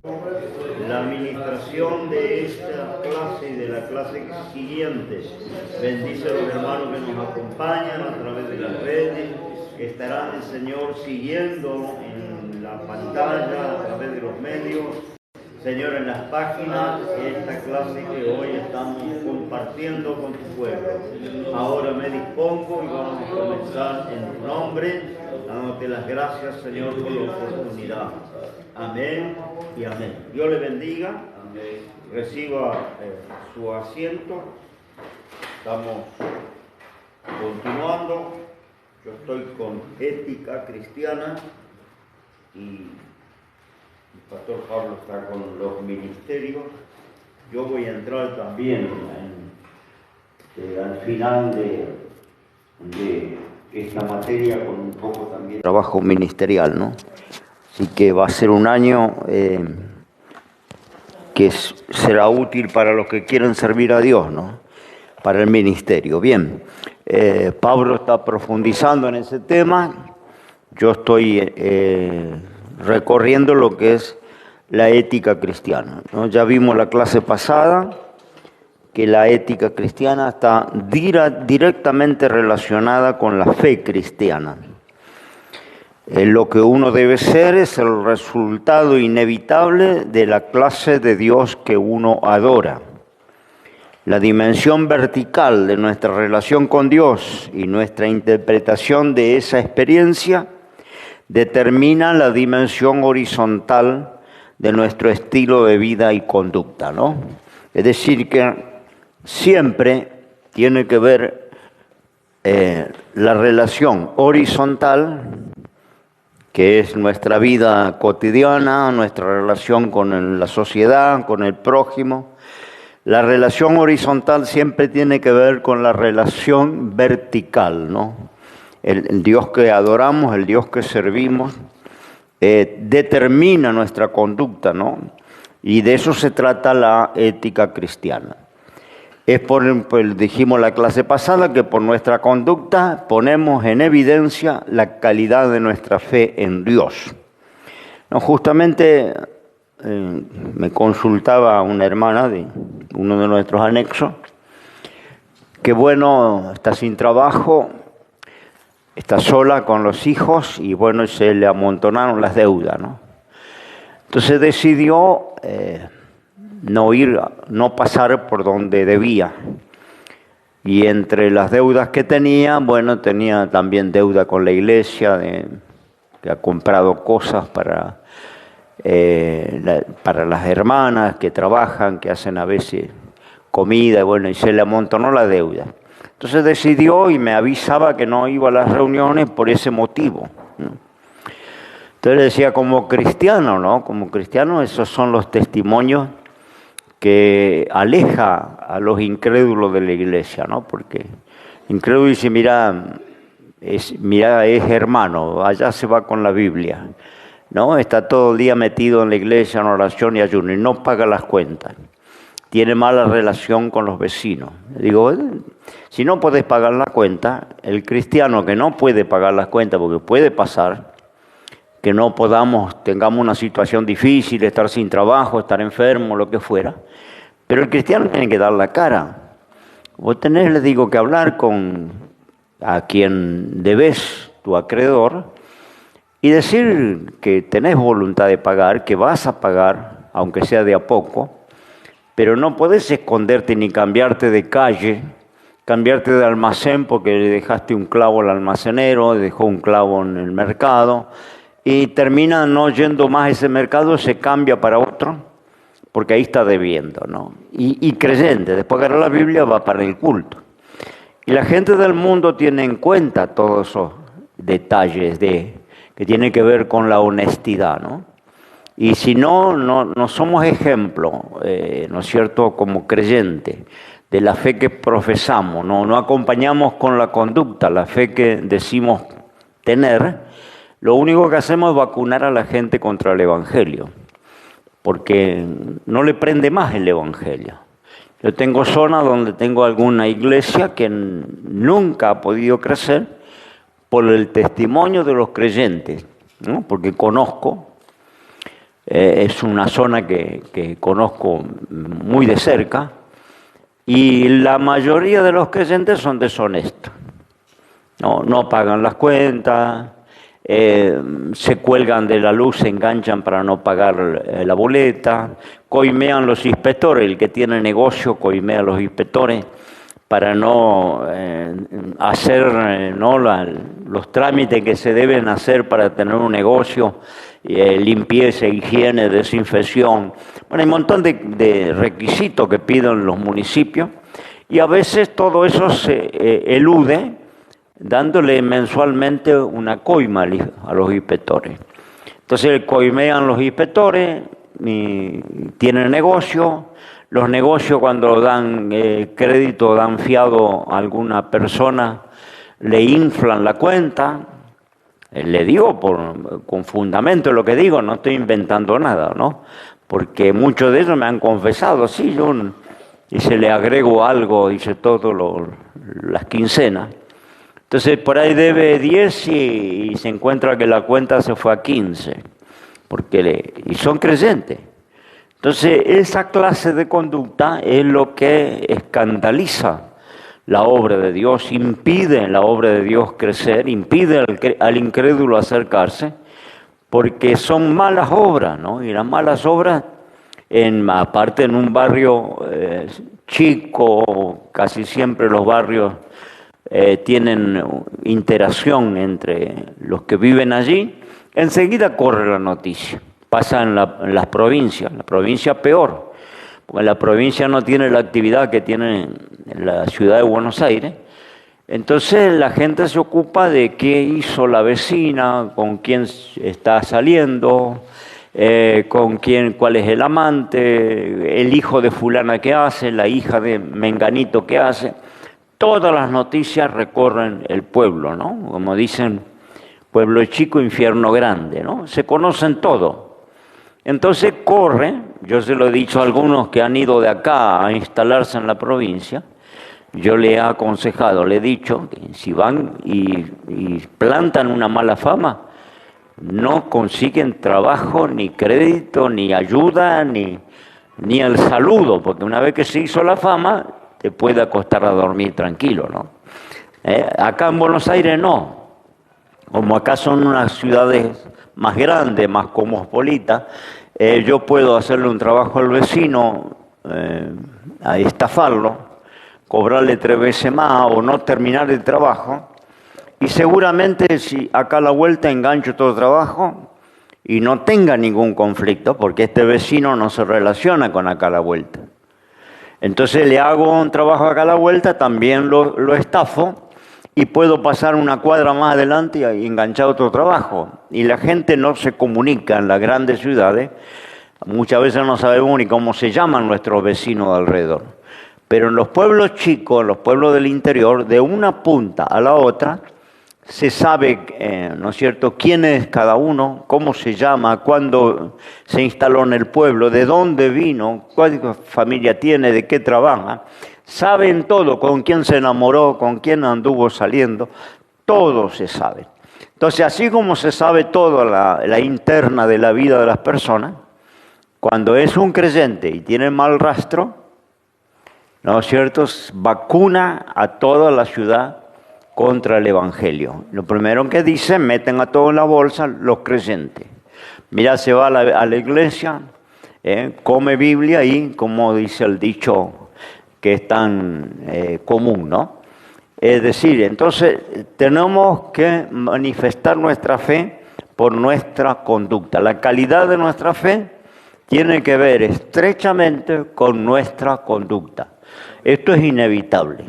La administración de esta clase y de la clase siguiente. Bendice a los hermanos que nos acompañan a través de las redes, que estarán el Señor siguiendo en la pantalla, a través de los medios. Señor, en las páginas, esta clase que hoy estamos compartiendo con tu pueblo. Ahora me dispongo y vamos a comenzar en tu nombre, dándote las gracias, Señor, por la oportunidad. Amén y amén. Dios le bendiga. Reciba su asiento. Estamos continuando. Yo estoy con ética cristiana y el pastor Pablo está con los ministerios. Yo voy a entrar también al final de esta materia con un poco también trabajo ministerial, ¿no? Así que va a ser un año que será útil para los que quieren servir a Dios, ¿no? Para el ministerio. Bien, Pablo está profundizando en ese tema. Yo estoy recorriendo lo que es la ética cristiana, ¿no? Ya vimos la clase pasada que la ética cristiana está directamente relacionada con la fe cristiana. Lo que uno debe ser es el resultado inevitable de la clase de Dios que uno adora. La dimensión vertical de nuestra relación con Dios y nuestra interpretación de esa experiencia determina la dimensión horizontal de nuestro estilo de vida y conducta, ¿no? Es decir, que siempre tiene que ver la relación horizontal, que es nuestra vida cotidiana, nuestra relación con la sociedad, con el prójimo. La relación horizontal siempre tiene que ver con la relación vertical, ¿no? El Dios que adoramos, el Dios que servimos, determina nuestra conducta, ¿no? Y de eso se trata la ética cristiana. Es pues dijimos la clase pasada que por nuestra conducta ponemos en evidencia la calidad de nuestra fe en Dios. No, justamente me consultaba una hermana de uno de nuestros anexos, que bueno, está sin trabajo, está sola con los hijos y bueno, se le amontonaron las deudas, ¿no? Entonces decidió no pasar por donde debía. Y entre las deudas que tenía, bueno, tenía también deuda con la iglesia, que ha comprado cosas para las hermanas que trabajan, que hacen a veces comida, bueno, y se le amontonó la deuda. Entonces decidió y me avisaba que no iba a las reuniones por ese motivo, ¿no? Entonces decía, como cristiano, ¿no? Como cristiano, esos son los testimonios que aleja a los incrédulos de la iglesia, ¿no? Porque el incrédulo dice, mira, es hermano, allá se va con la Biblia, ¿no? Está todo el día metido en la iglesia, en oración y ayuno, y no paga las cuentas. Tiene mala relación con los vecinos. Digo, si no puedes pagar la cuenta, el cristiano que no puede pagar las cuentas, porque puede pasar que no tengamos una situación difícil, estar sin trabajo, estar enfermo, lo que fuera, pero el cristiano tiene que dar la cara. Vos tenés, les digo, que hablar a quien debes, tu acreedor, y decir que tenés voluntad de pagar, que vas a pagar, aunque sea de a poco, pero no podés esconderte ni cambiarte de calle, cambiarte de almacén porque le dejaste un clavo al almacenero, dejó un clavo en el mercado, y termina no yendo más a ese mercado, se cambia para otro, porque ahí está debiendo, ¿no? Y creyente, después de agarrar la Biblia va para el culto. Y la gente del mundo tiene en cuenta todos esos detalles que tienen que ver con la honestidad, ¿no? Y si no somos ejemplo, ¿no es cierto?, como creyente, de la fe que profesamos, no acompañamos con la conducta, la fe que decimos tener, lo único que hacemos es vacunar a la gente contra el Evangelio, porque no le prende más el Evangelio. Yo tengo zonas donde tengo alguna iglesia que nunca ha podido crecer por el testimonio de los creyentes, ¿no? Porque conozco es una zona que conozco muy de cerca, y la mayoría de los creyentes son deshonestos. No pagan las cuentas, se cuelgan de la luz, se enganchan para no pagar la boleta, coimean los inspectores, el que tiene negocio coimea a los inspectores para no hacer los trámites que se deben hacer para tener un negocio, limpieza, higiene, desinfección. Bueno, hay un montón de requisitos que piden los municipios, y a veces todo eso se elude dándole mensualmente una coima a los inspectores. Entonces coimean los inspectores, y tienen negocio. Los negocios, cuando dan crédito, dan fiado a alguna persona, le inflan la cuenta. Le digo con fundamento lo que digo, no estoy inventando nada, ¿no? Porque muchos de ellos me han confesado, sí, y se le agrego algo, dice, las quincenas. Entonces por ahí debe 10 y se encuentra que la cuenta se fue a 15, y son creyentes. Entonces esa clase de conducta es lo que escandaliza la obra de Dios, impide la obra de Dios crecer, impide al incrédulo acercarse, porque son malas obras, ¿no? Y las malas obras, aparte en un barrio chico, casi siempre los barrios tienen interacción entre los que viven allí, enseguida corre la noticia. Pasa en las provincias, la provincia peor, porque la provincia no tiene la actividad que tiene en la ciudad de Buenos Aires. Entonces la gente se ocupa de qué hizo la vecina, con quién está saliendo, cuál es el amante, el hijo de fulana que hace, la hija de menganito que hace. Todas las noticias recorren el pueblo, ¿no? Como dicen, pueblo chico, infierno grande, ¿no? Se conocen todo. Entonces yo se lo he dicho a algunos que han ido de acá a instalarse en la provincia, yo le he aconsejado, le he dicho que si van y plantan una mala fama, no consiguen trabajo, ni crédito, ni ayuda, ni el saludo, porque una vez que se hizo la fama, te puede acostar a dormir tranquilo, ¿no? Acá en Buenos Aires no, como acá son unas ciudades más grandes, más cosmopolitas, yo puedo hacerle un trabajo al vecino, a estafarlo, cobrarle 3 veces más o no terminar el trabajo, y seguramente si acá a la vuelta engancho todo el trabajo y no tenga ningún conflicto, porque este vecino no se relaciona con acá a la vuelta. Entonces le hago un trabajo acá a la vuelta, también lo estafo, y puedo pasar una cuadra más adelante y enganchar otro trabajo. Y la gente no se comunica en las grandes ciudades. Muchas veces no sabemos ni cómo se llaman nuestros vecinos de alrededor. Pero en los pueblos chicos, en los pueblos del interior, de una punta a la otra, se sabe, ¿no es cierto?, quién es cada uno, cómo se llama, cuándo se instaló en el pueblo, de dónde vino, cuál familia tiene, de qué trabaja. Saben todo, con quién se enamoró, con quién anduvo saliendo, todo se sabe. Entonces, así como se sabe todo la interna de la vida de las personas, cuando es un creyente y tiene mal rastro, ¿no es cierto?, vacuna a toda la ciudad contra el Evangelio. Lo primero que dicen, meten a todos en la bolsa los creyentes. Mira, se va a la iglesia, come Biblia y, como dice el dicho que es tan común, ¿no? Es decir, entonces tenemos que manifestar nuestra fe por nuestra conducta. La calidad de nuestra fe tiene que ver estrechamente con nuestra conducta. Esto es inevitable,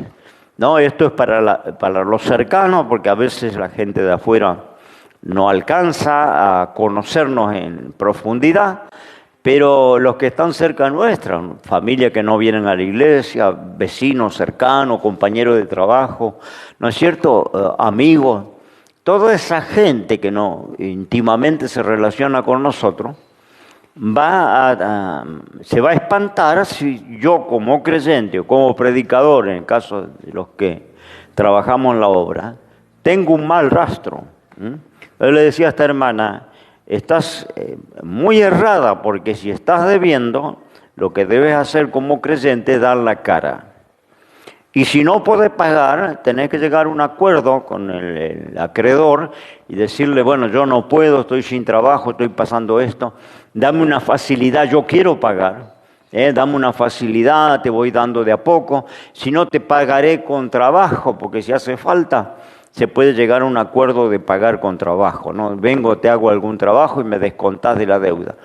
¿no? Esto es para los cercanos, porque a veces la gente de afuera no alcanza a conocernos en profundidad, pero los que están cerca nuestra, familia que no vienen a la iglesia, vecinos cercanos, compañeros de trabajo, ¿no es cierto?, amigos, toda esa gente que no íntimamente se relaciona con nosotros, se va a espantar si yo como creyente o como predicador, en el caso de los que trabajamos en la obra, tengo un mal rastro. Yo le decía a esta hermana, estás muy errada, porque si estás debiendo, lo que debes hacer como creyente es dar la cara. Y si no puedes pagar, tenés que llegar a un acuerdo con el acreedor y decirle, bueno, yo no puedo, estoy sin trabajo, estoy pasando esto, dame una facilidad, yo quiero pagar, dame una facilidad, te voy dando de a poco, si no te pagaré con trabajo, porque si hace falta, se puede llegar a un acuerdo de pagar con trabajo, ¿no? Vengo, te hago algún trabajo y me descontás de la deuda.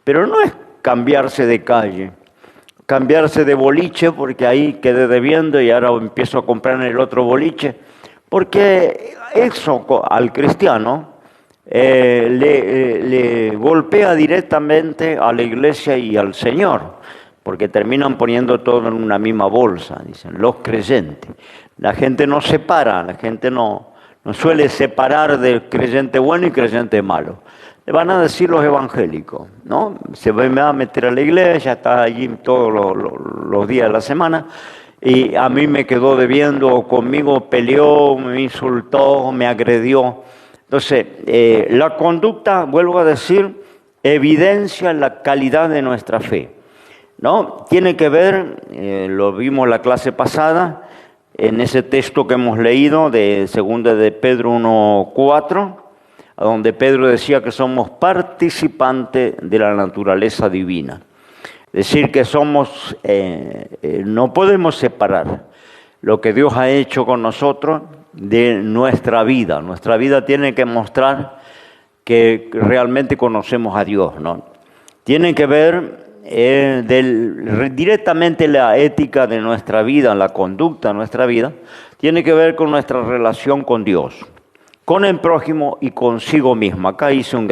Pero no es cambiarse de calle, cambiarse de boliche, porque ahí quedé debiendo y ahora empiezo a comprar en el otro boliche, porque eso al cristiano le golpea directamente a la iglesia y al Señor, porque terminan poniendo todo en una misma bolsa, dicen, los creyentes. La gente no separa, la gente no suele separar del creyente bueno y creyente malo. Le van a decir los evangélicos, ¿no? Se va a meter a la iglesia, está allí todos los días de la semana, y a mí me quedó debiendo, conmigo peleó, me insultó, me agredió. Entonces, la conducta, vuelvo a decir, evidencia la calidad de nuestra fe, ¿no? Tiene que ver, lo vimos la clase pasada, en ese texto que hemos leído de 2 de Pedro 1:4, donde Pedro decía que somos participantes de la naturaleza divina. Es decir, que somos, no podemos separar lo que Dios ha hecho con nosotros de nuestra vida. Nuestra vida tiene que mostrar que realmente conocemos a Dios, ¿no? Tiene que ver directamente la ética de nuestra vida, la conducta de nuestra vida, tiene que ver con nuestra relación con Dios, con el prójimo y consigo mismo. Acá hice un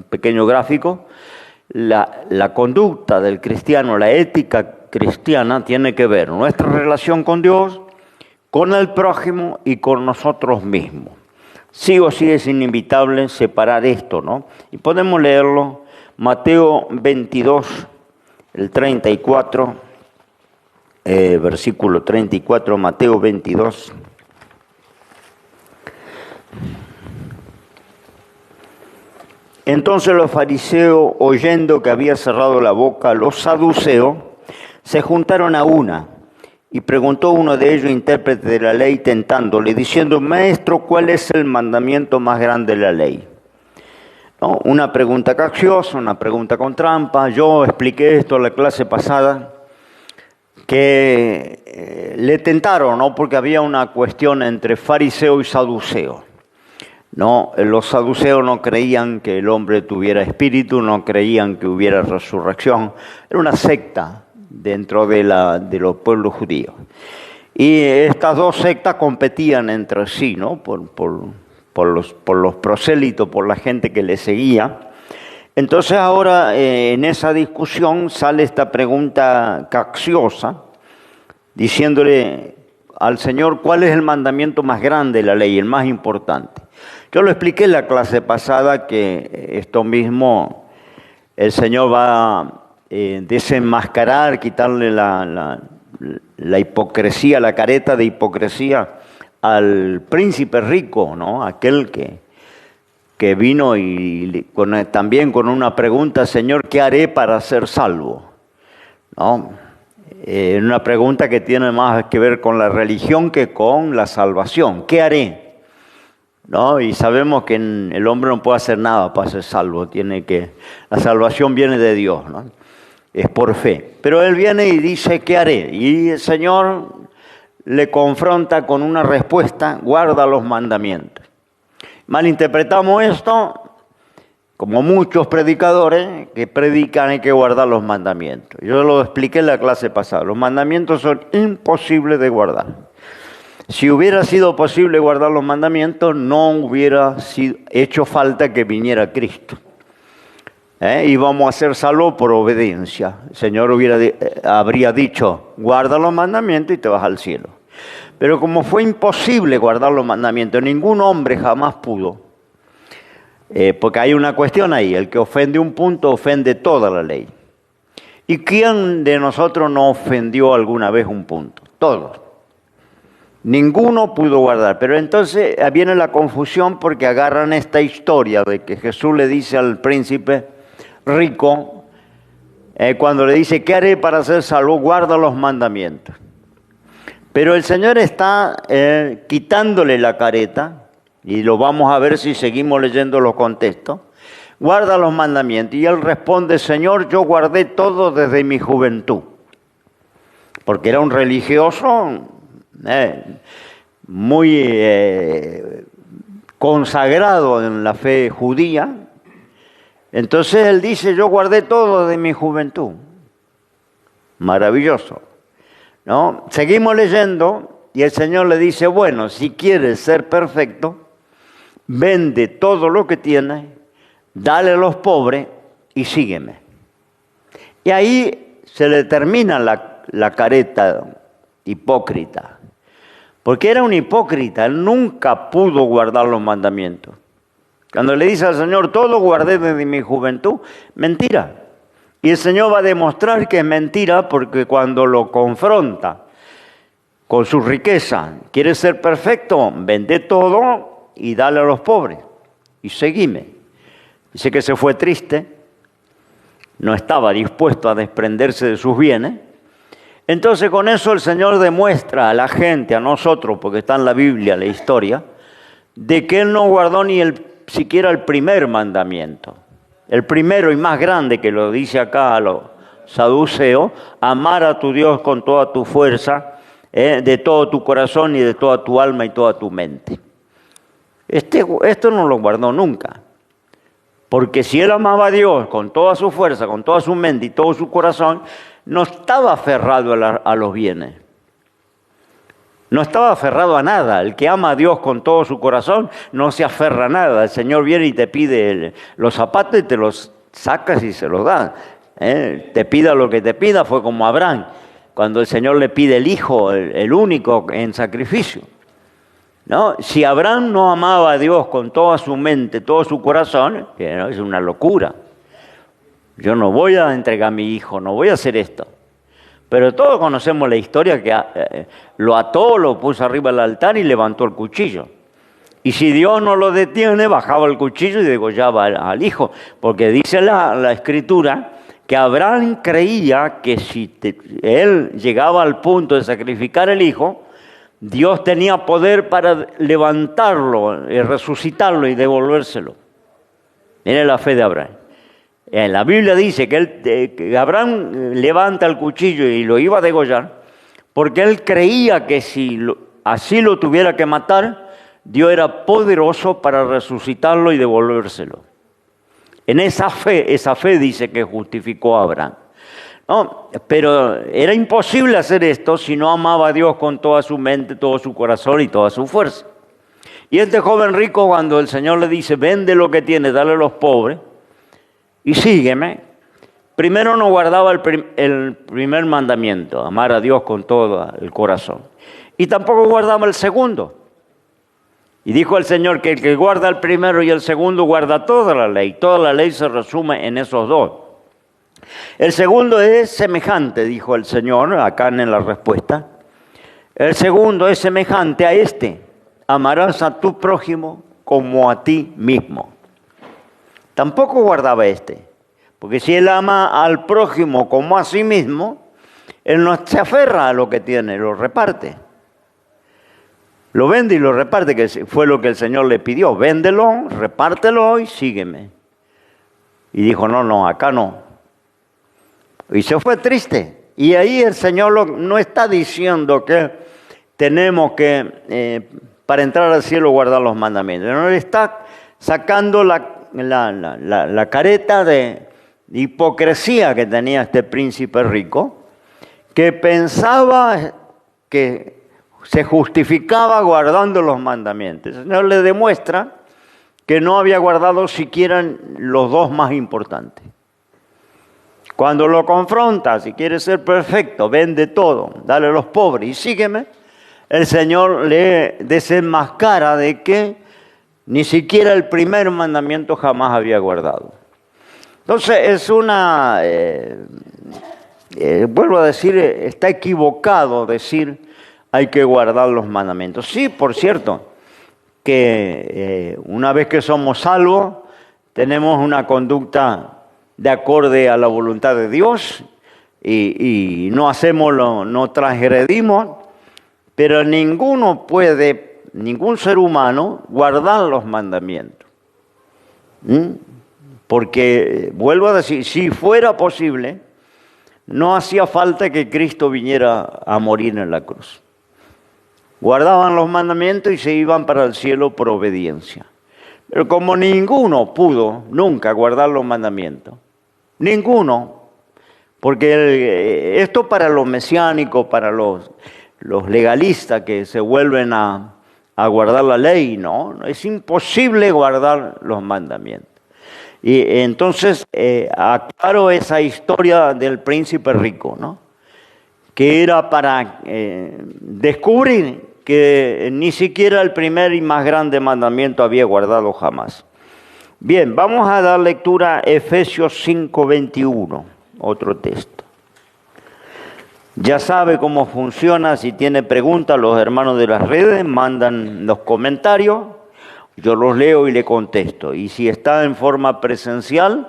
pequeño gráfico. La conducta del cristiano, la ética cristiana, tiene que ver nuestra relación con Dios, con el prójimo y con nosotros mismos. Sí o sí es inevitable separar esto, ¿no? Y podemos leerlo, Mateo 22, el 34, versículo 34, Mateo 22. Entonces los fariseos, oyendo que había cerrado la boca a los saduceos, se juntaron a una, y preguntó uno de ellos, intérprete de la ley, tentándole, diciendo, Maestro, ¿cuál es el mandamiento más grande de la ley? ¿No? Una pregunta capciosa, una pregunta con trampa. Yo expliqué esto en la clase pasada, que le tentaron, ¿no? Porque había una cuestión entre fariseo y saduceo. No, los saduceos no creían que el hombre tuviera espíritu, no creían que hubiera resurrección. Era una secta dentro de los pueblos judíos. Y estas dos sectas competían entre sí, ¿no? Por los prosélitos, por la gente que le seguía. Entonces ahora en esa discusión sale esta pregunta capciosa, diciéndole al Señor, ¿cuál es el mandamiento más grande de la ley, el más importante? Yo lo expliqué en la clase pasada que esto mismo el Señor va a desenmascarar, quitarle la hipocresía, la careta de hipocresía al príncipe rico, ¿no? Aquel que vino y también con una pregunta, Señor, ¿qué haré para ser salvo? ¿No? Una pregunta que tiene más que ver con la religión que con la salvación. ¿Qué haré? ¿No? Y sabemos que el hombre no puede hacer nada para ser salvo. La salvación viene de Dios, ¿no? Es por fe. Pero él viene y dice, ¿qué haré? Y el Señor le confronta con una respuesta, guarda los mandamientos. Malinterpretamos esto, como muchos predicadores que predican hay que guardar los mandamientos. Yo lo expliqué en la clase pasada. Los mandamientos son imposibles de guardar. Si hubiera sido posible guardar los mandamientos, no hubiera hecho falta que viniera Cristo. Íbamos a ser salvos por obediencia. El Señor habría dicho, guarda los mandamientos y te vas al cielo. Pero como fue imposible guardar los mandamientos, ningún hombre jamás pudo. Porque hay una cuestión ahí, el que ofende un punto ofende toda la ley. ¿Y quién de nosotros no ofendió alguna vez un punto? Todos. Ninguno pudo guardar. Pero entonces viene la confusión porque agarran esta historia de que Jesús le dice al príncipe rico, cuando le dice, ¿qué haré para ser salvo? Guarda los mandamientos. Pero el Señor está quitándole la careta, y lo vamos a ver si seguimos leyendo los contextos. Guarda los mandamientos. Y él responde, Señor, yo guardé todo desde mi juventud. Porque era un religioso muy consagrado en la fe judía. Entonces él dice, yo guardé todo desde mi juventud. Maravilloso, ¿no? Seguimos leyendo y el Señor le dice, bueno, si quieres ser perfecto, vende todo lo que tienes, dale a los pobres y sígueme. Y ahí se le termina la careta hipócrita, porque era un hipócrita, él nunca pudo guardar los mandamientos. Cuando le dice al Señor, todo guardé desde mi juventud, mentira. Y el Señor va a demostrar que es mentira porque cuando lo confronta con su riqueza, ¿quieres ser perfecto? Vende todo y dale a los pobres y seguime. Dice que se fue triste, no estaba dispuesto a desprenderse de sus bienes. Entonces con eso el Señor demuestra a la gente, a nosotros, porque está en la Biblia la historia, de que Él no guardó ni siquiera el primer mandamiento. El primero y más grande, que lo dice acá a los saduceos, amar a tu Dios con toda tu fuerza, de todo tu corazón y de toda tu alma y toda tu mente. Esto no lo guardó nunca. Porque si él amaba a Dios con toda su fuerza, con toda su mente y todo su corazón, no estaba aferrado a los bienes. No estaba aferrado a nada. El que ama a Dios con todo su corazón no se aferra a nada. El Señor viene y te pide los zapatos y te los sacas y se los da. Te pida lo que te pida, fue como Abraham, cuando el Señor le pide el hijo, el único en sacrificio. ¿No? Si Abraham no amaba a Dios con toda su mente, todo su corazón, es una locura. Yo no voy a entregar a mi hijo, no voy a hacer esto. Pero todos conocemos la historia que lo ató, lo puso arriba del altar y levantó el cuchillo. Y si Dios no lo detiene, bajaba el cuchillo y degollaba al hijo. Porque dice la Escritura que Abraham creía que si él llegaba al punto de sacrificar el hijo, Dios tenía poder para levantarlo, resucitarlo y devolvérselo. Miren la fe de Abraham. En la Biblia dice que Abraham levanta el cuchillo y lo iba a degollar porque él creía que si así lo tuviera que matar, Dios era poderoso para resucitarlo y devolvérselo. En esa fe dice que justificó a Abraham. No, pero era imposible hacer esto si no amaba a Dios con toda su mente, todo su corazón y toda su fuerza. Y este joven rico, cuando el Señor le dice, vende lo que tienes, dale a los pobres y sígueme, primero no guardaba el primer mandamiento, amar a Dios con todo el corazón. Y tampoco guardaba el segundo. Y dijo el Señor que el que guarda el primero y el segundo guarda toda la ley. Toda la ley se resume en esos dos. El segundo es semejante, dijo el Señor, acá en la respuesta. El segundo es semejante a este. Amarás a tu prójimo como a ti mismo. Tampoco guardaba este. Porque si él ama al prójimo como a sí mismo, él no se aferra a lo que tiene, lo reparte. Lo vende y lo reparte, que fue lo que el Señor le pidió. Véndelo, repártelo y sígueme. Y dijo, no, acá no. Y se fue triste. Y ahí el Señor no está diciendo que tenemos que, para entrar al cielo, guardar los mandamientos. No, le está sacando la careta de hipocresía que tenía este príncipe rico, que pensaba que se justificaba guardando los mandamientos. El Señor le demuestra que no había guardado siquiera los dos más importantes. Cuando lo confronta, si quiere ser perfecto, vende todo, dale a los pobres y sígueme, el Señor le desenmascara de que ni siquiera el primer mandamiento jamás había guardado. Entonces es vuelvo a decir, está equivocado decir, hay que guardar los mandamientos. Sí, por cierto, que una vez que somos salvos, tenemos una conducta de acorde a la voluntad de Dios y no no transgredimos, pero ninguno puede, ningún ser humano, guardar los mandamientos. Porque, vuelvo a decir, si fuera posible, no hacía falta que Cristo viniera a morir en la cruz. Guardaban los mandamientos y se iban para el cielo por obediencia. Pero como ninguno pudo nunca guardar los mandamientos, ninguno, porque esto para los mesiánicos, para los legalistas que se vuelven a guardar la ley, no, es imposible guardar los mandamientos. Y entonces aclaro esa historia del príncipe rico, ¿no? Que era para descubrir que ni siquiera el primer y más grande mandamiento había guardado jamás. Bien, vamos a dar lectura a Efesios 5:21, otro texto. Ya sabe cómo funciona, si tiene preguntas, los hermanos de las redes mandan los comentarios, yo los leo y le contesto. Y si está en forma presencial,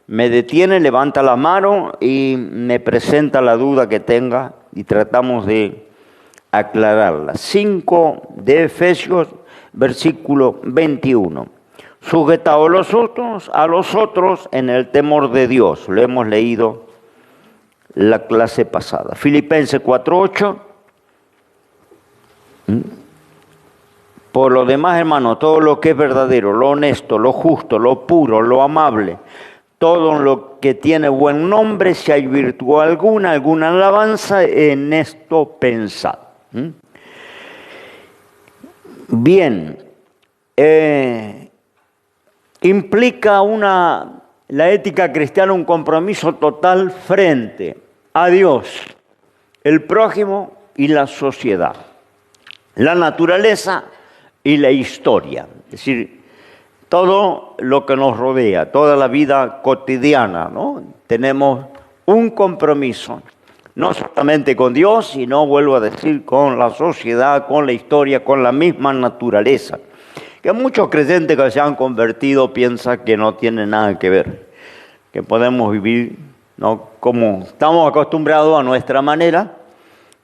me detiene, levanta la mano y me presenta la duda que tenga y tratamos de aclararla. 5 de Efesios, versículo 21. Sujetaos los unos a los otros en el temor de Dios. Lo hemos leído la clase pasada. Filipenses 4:8. Por lo demás, hermano, todo lo que es verdadero, lo honesto, lo justo, lo puro, lo amable, todo lo que tiene buen nombre, si hay virtud alguna alabanza, en esto pensad. Bien, implica la ética cristiana un compromiso total frente a Dios, el prójimo y la sociedad, la naturaleza y la historia, es decir, todo lo que nos rodea, toda la vida cotidiana, ¿no? Tenemos un compromiso, no solamente con Dios, sino, vuelvo a decir, con la sociedad, con la historia, con la misma naturaleza. Que muchos creyentes que se han convertido piensan que no tiene nada que ver, que podemos vivir, ¿no?, como estamos acostumbrados a nuestra manera,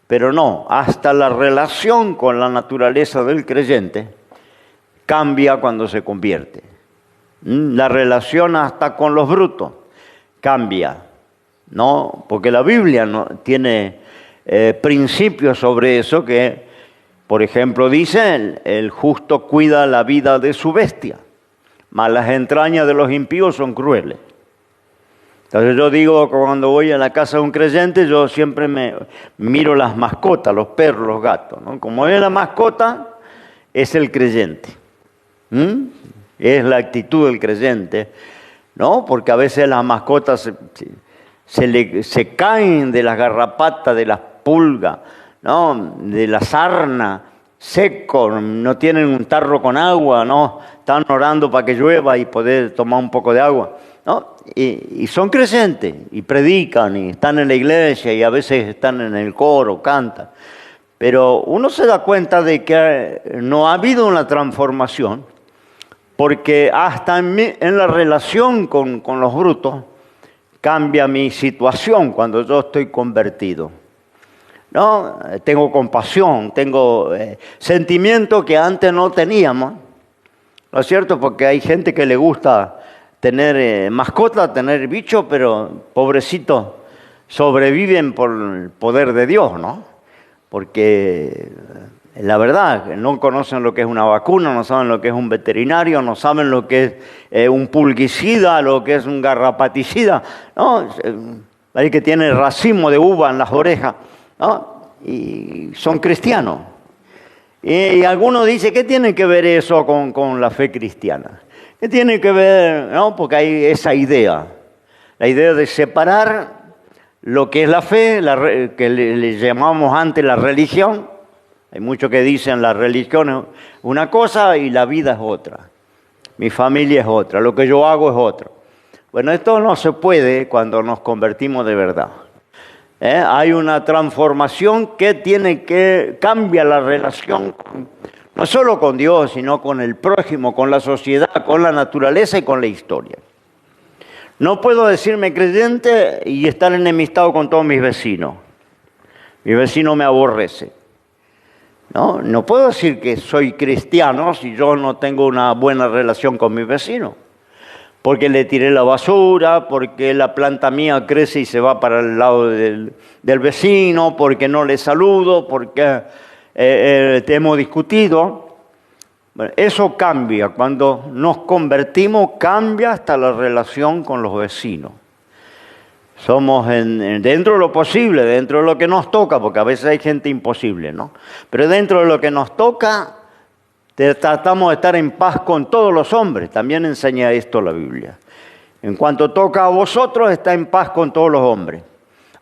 pero no, hasta la relación con la naturaleza del creyente cambia cuando se convierte. La relación hasta con los brutos cambia, ¿no? Porque la Biblia no tiene principios sobre eso que, por ejemplo, dice, el justo cuida la vida de su bestia, mas las entrañas de los impíos son crueles. Entonces yo digo que cuando voy a la casa de un creyente, yo siempre me miro las mascotas, los perros, los gatos, ¿no? Como es la mascota, es el creyente. Es la actitud del creyente, ¿no? Porque a veces las mascotas se caen de las garrapatas, de las pulgas, ¿no?, de la sarna, seco, no tienen un tarro con agua, ¿no? Están orando para que llueva y poder tomar un poco de agua, ¿no? Y son creyentes, y predican, y están en la iglesia, y a veces están en el coro, cantan. Pero uno se da cuenta de que no ha habido una transformación, porque hasta en la relación con los brutos cambia mi situación cuando yo estoy convertido, ¿no? Tengo compasión, tengo sentimientos que antes no teníamos, ¿no es cierto? Porque hay gente que le gusta tener mascotas, tener bichos, pero pobrecitos sobreviven por el poder de Dios, ¿no? Porque la verdad, no conocen lo que es una vacuna, no saben lo que es un veterinario, no saben lo que es un pulguicida, lo que es un garrapaticida, ¿no? Hay que tiene racimo de uva en las orejas, ¿no? Y son cristianos. Y algunos dicen, ¿qué tiene que ver eso con la fe cristiana? ¿Qué tiene que ver? ¿No? Porque hay esa idea, la idea de separar lo que es la fe, que le llamamos antes la religión. Hay muchos que dicen la religión es una cosa y la vida es otra. Mi familia es otra, lo que yo hago es otro. Bueno, esto no se puede cuando nos convertimos de verdad. Hay una transformación que cambia la relación, no solo con Dios, sino con el prójimo, con la sociedad, con la naturaleza y con la historia. No puedo decirme creyente y estar enemistado con todos mis vecinos. Mi vecino me aborrece. No puedo decir que soy cristiano si yo no tengo una buena relación con mi vecino. Porque le tiré la basura, porque la planta mía crece y se va para el lado del vecino, porque no le saludo, porque hemos discutido. Bueno, eso cambia. Cuando nos convertimos, cambia hasta la relación con los vecinos. Somos dentro de lo posible, dentro de lo que nos toca, porque a veces hay gente imposible, ¿no? Pero dentro de lo que nos toca, tratamos de estar en paz con todos los hombres. También enseña esto la Biblia. En cuanto toca a vosotros, está en paz con todos los hombres.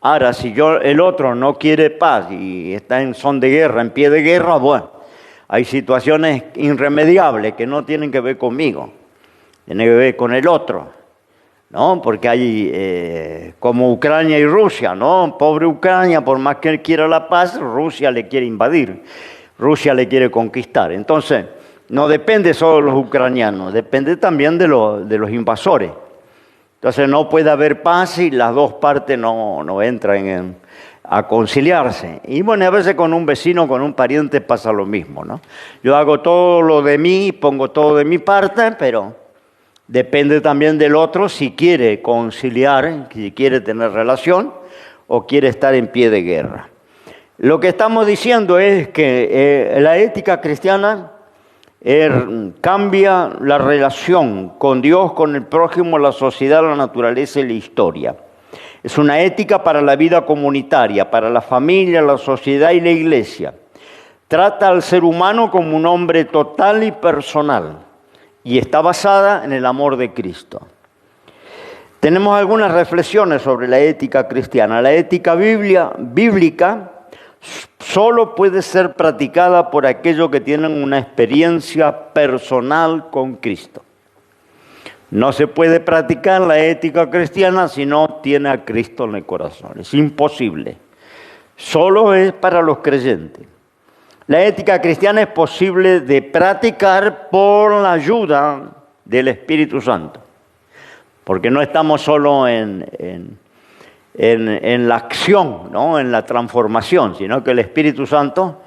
Ahora, si el otro no quiere paz y está en son de guerra, en pie de guerra, bueno, hay situaciones irremediables que no tienen que ver conmigo, tienen que ver con el otro. ¿No? Porque hay como Ucrania y Rusia, ¿no? Pobre Ucrania, por más que quiera la paz, Rusia le quiere invadir, Rusia le quiere conquistar. Entonces, no depende solo de los ucranianos, depende también de los invasores. Entonces, no puede haber paz si las dos partes no entran a conciliarse. Y bueno, a veces con un vecino, con un pariente pasa lo mismo, ¿no? Yo hago todo lo de mí, pongo todo de mi parte, pero depende también del otro si quiere conciliar, si quiere tener relación o quiere estar en pie de guerra. Lo que estamos diciendo es que la ética cristiana cambia la relación con Dios, con el prójimo, la sociedad, la naturaleza y la historia. Es una ética para la vida comunitaria, para la familia, la sociedad y la iglesia. Trata al ser humano como un hombre total y personal. Y está basada en el amor de Cristo. Tenemos algunas reflexiones sobre la ética cristiana. La ética bíblica solo puede ser practicada por aquellos que tienen una experiencia personal con Cristo. No se puede practicar la ética cristiana si no tiene a Cristo en el corazón. Es imposible. Solo es para los creyentes. La ética cristiana es posible de practicar por la ayuda del Espíritu Santo. Porque no estamos solo en la acción, ¿no? En la transformación, sino que el Espíritu Santo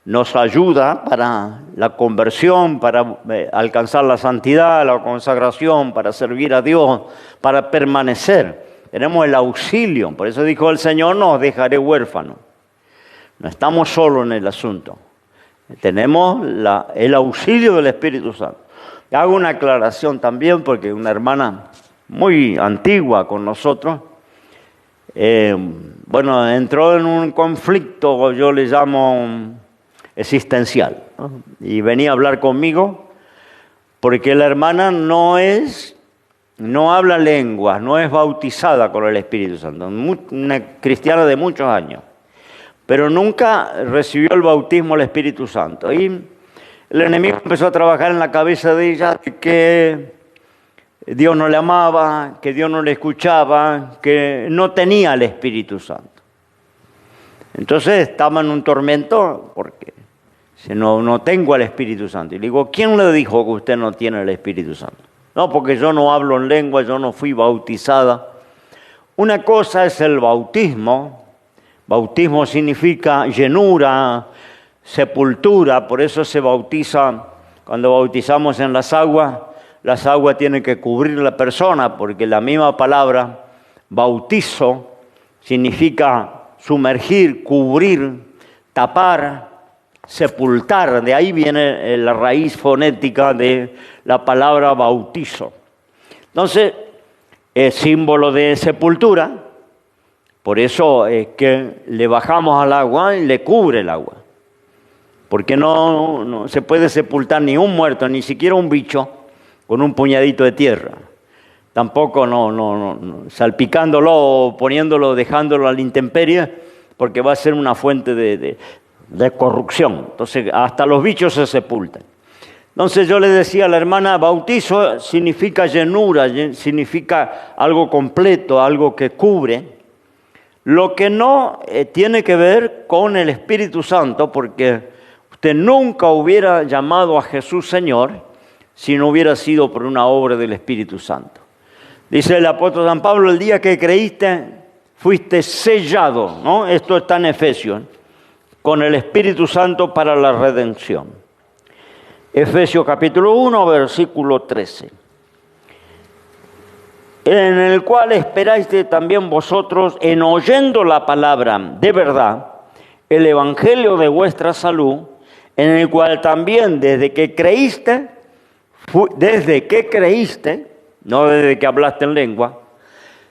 nos ayuda para la conversión, para alcanzar la santidad, la consagración, para servir a Dios, para permanecer. Tenemos el auxilio, por eso dijo el Señor, no os dejaré huérfanos. No estamos solos en el asunto. Tenemos el auxilio del Espíritu Santo. Hago una aclaración también porque una hermana muy antigua con nosotros, entró en un conflicto, yo le llamo existencial, ¿no? Y venía a hablar conmigo porque la hermana no habla lenguas, no es bautizada con el Espíritu Santo, una cristiana de muchos años. Pero nunca recibió el bautismo del Espíritu Santo. Y el enemigo empezó a trabajar en la cabeza de ella que Dios no le amaba, que Dios no le escuchaba, que no tenía el Espíritu Santo. Entonces estaba en un tormento porque no tengo el Espíritu Santo. Y le digo, ¿quién le dijo que usted no tiene el Espíritu Santo? No, porque yo no hablo en lengua, yo no fui bautizada. Una cosa es el bautismo. Bautismo significa llenura, sepultura, por eso se bautiza, cuando bautizamos en las aguas tienen que cubrir la persona, porque la misma palabra bautizo significa sumergir, cubrir, tapar, sepultar. De ahí viene la raíz fonética de la palabra bautizo. Entonces, es símbolo de sepultura. Por eso es que le bajamos al agua y le cubre el agua. Porque no se puede sepultar ni un muerto, ni siquiera un bicho, con un puñadito de tierra. Tampoco salpicándolo o poniéndolo, dejándolo a la intemperie, porque va a ser una fuente de corrupción. Entonces, hasta los bichos se sepultan. Entonces yo le decía a la hermana, bautizo significa llenura, significa algo completo, algo que cubre. Lo que no tiene que ver con el Espíritu Santo, porque usted nunca hubiera llamado a Jesús Señor si no hubiera sido por una obra del Espíritu Santo. Dice el apóstol San Pablo, el día que creíste, fuiste sellado, ¿no? Esto está en Efesios, con el Espíritu Santo para la redención. Efesios capítulo 1, versículo 13. En el cual esperáis también vosotros en oyendo la palabra de verdad, el evangelio de vuestra salud, en el cual también desde que creíste, no desde que hablaste en lengua,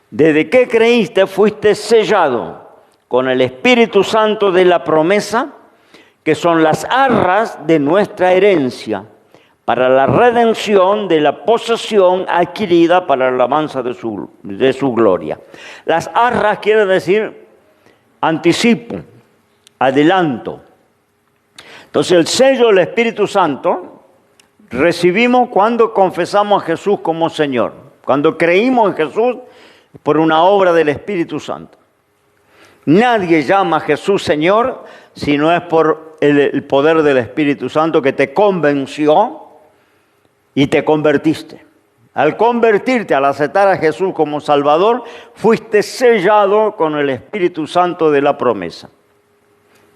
desde que creíste fuiste sellado con el Espíritu Santo de la promesa, que son las arras de nuestra herencia, para la redención de la posesión adquirida para la alabanza de su gloria. Las arras quiere decir anticipo, adelanto. Entonces el sello del Espíritu Santo recibimos cuando confesamos a Jesús como Señor, cuando creímos en Jesús por una obra del Espíritu Santo. Nadie llama a Jesús Señor si no es por el poder del Espíritu Santo que te convenció y te convertiste. Al convertirte, al aceptar a Jesús como Salvador, fuiste sellado con el Espíritu Santo de la promesa.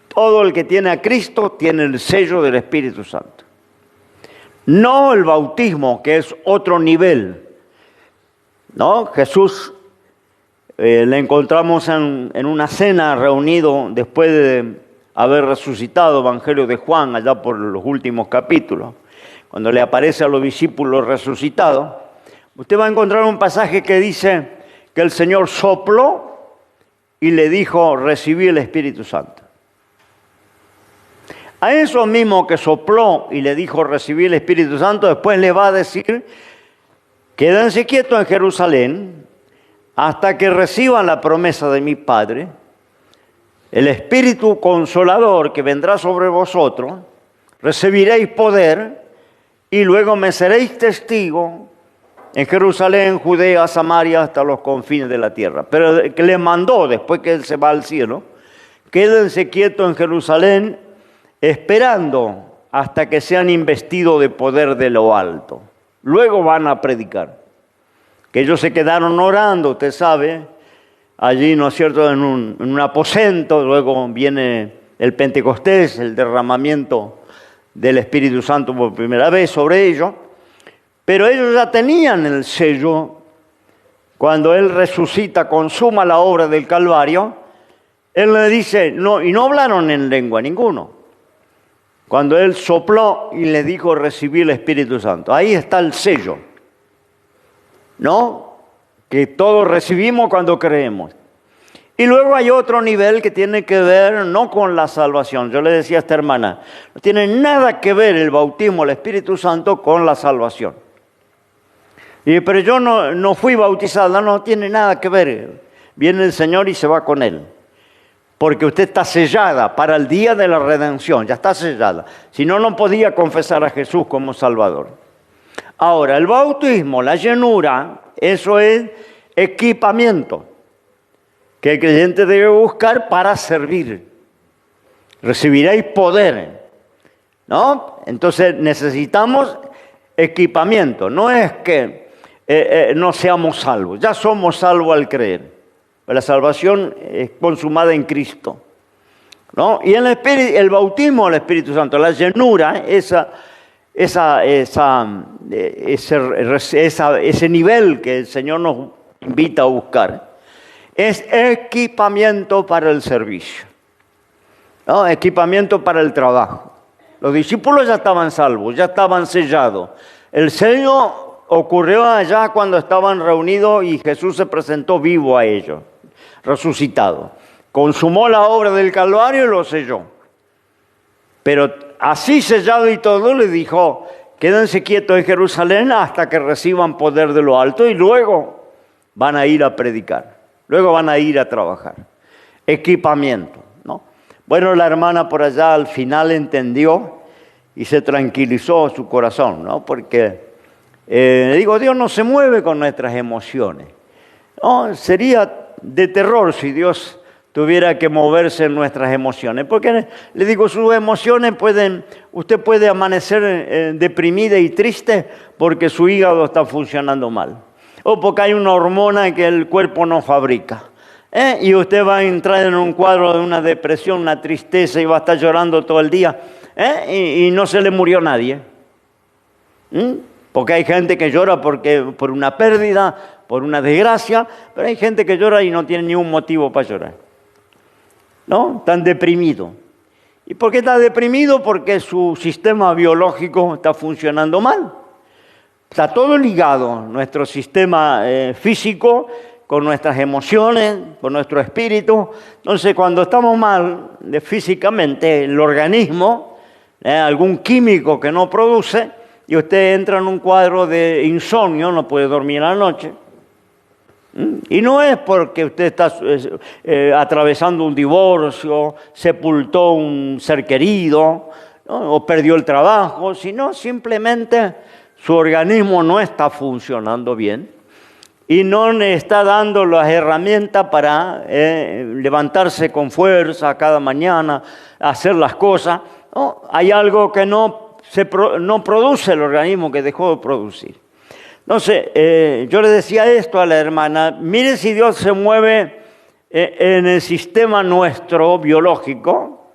Todo el que tiene a Cristo tiene el sello del Espíritu Santo. No el bautismo, que es otro nivel. ¿No? Jesús le encontramos en una cena reunido después de haber resucitado, Evangelio de Juan, allá por los últimos capítulos. Cuando le aparece a los discípulos resucitados, usted va a encontrar un pasaje que dice que el Señor sopló y le dijo, recibí el Espíritu Santo. A eso mismo que sopló y le dijo, recibí el Espíritu Santo, después le va a decir, quédense quietos en Jerusalén hasta que reciban la promesa de mi Padre, el Espíritu Consolador que vendrá sobre vosotros, recibiréis poder, y luego me seréis testigo en Jerusalén, Judea, Samaria, hasta los confines de la tierra. Pero que le mandó, después que él se va al cielo, quédense quietos en Jerusalén, esperando hasta que sean investidos de poder de lo alto. Luego van a predicar. Que ellos se quedaron orando, usted sabe, allí, ¿no es cierto?, en un aposento. Luego viene el Pentecostés, el derramamiento del Espíritu Santo por primera vez sobre ellos, pero ellos ya tenían el sello. Cuando Él resucita, consuma la obra del Calvario, Él le dice, no, y no hablaron en lengua ninguno. Cuando Él sopló y le dijo, recibí el Espíritu Santo, ahí está el sello, ¿no? Que todos recibimos cuando creemos. Y luego hay otro nivel que tiene que ver no con la salvación. Yo le decía a esta hermana, no tiene nada que ver el bautismo del Espíritu Santo con la salvación. Y pero yo no fui bautizada, no tiene nada que ver. Viene el Señor y se va con Él. Porque usted está sellada para el día de la redención, ya está sellada. Si no, no podía confesar a Jesús como Salvador. Ahora, el bautismo, la llenura, eso es equipamiento que el creyente debe buscar para servir. Recibiréis poder, ¿no? Entonces necesitamos equipamiento. No es que no seamos salvos, ya somos salvos al creer. La salvación es consumada en Cristo, ¿no? Y el bautismo del Espíritu Santo, la llenura, ese nivel que el Señor nos invita a buscar, es equipamiento para el servicio, ¿no? Equipamiento para el trabajo. Los discípulos ya estaban salvos, ya estaban sellados. El sello ocurrió allá cuando estaban reunidos y Jesús se presentó vivo a ellos, resucitado. Consumó la obra del Calvario y lo selló. Pero así sellado y todo, le dijo, quédense quietos en Jerusalén hasta que reciban poder de lo alto y luego van a ir a predicar. Luego van a ir a trabajar. Equipamiento, ¿no? Bueno, la hermana por allá al final entendió y se tranquilizó su corazón, ¿no? Porque, digo, Dios no se mueve con nuestras emociones, ¿no? Sería de terror si Dios tuviera que moverse en nuestras emociones. Porque, le digo, sus emociones usted puede amanecer deprimida y triste porque su hígado está funcionando mal. O porque hay una hormona que el cuerpo no fabrica. Y usted va a entrar en un cuadro de una depresión, una tristeza y va a estar llorando todo el día. Y no se le murió nadie. Porque hay gente que llora por una pérdida, por una desgracia, pero hay gente que llora y no tiene ningún motivo para llorar. ¿No? Están deprimidos. ¿Y por qué está deprimido? Porque su sistema biológico está funcionando mal. Está todo ligado, nuestro sistema físico, con nuestras emociones, con nuestro espíritu. Entonces, cuando estamos mal físicamente, el organismo, algún químico que no produce, y usted entra en un cuadro de insomnio, no puede dormir a la noche. Y no es porque usted está atravesando un divorcio, sepultó un ser querido, ¿no? O perdió el trabajo, sino simplemente su organismo no está funcionando bien y no le está dando las herramientas para levantarse con fuerza cada mañana, hacer las cosas. ¿No? Hay algo que no produce el organismo, que dejó de producir. Entonces, yo le decía esto a la hermana: mire, si Dios se mueve en el sistema nuestro biológico,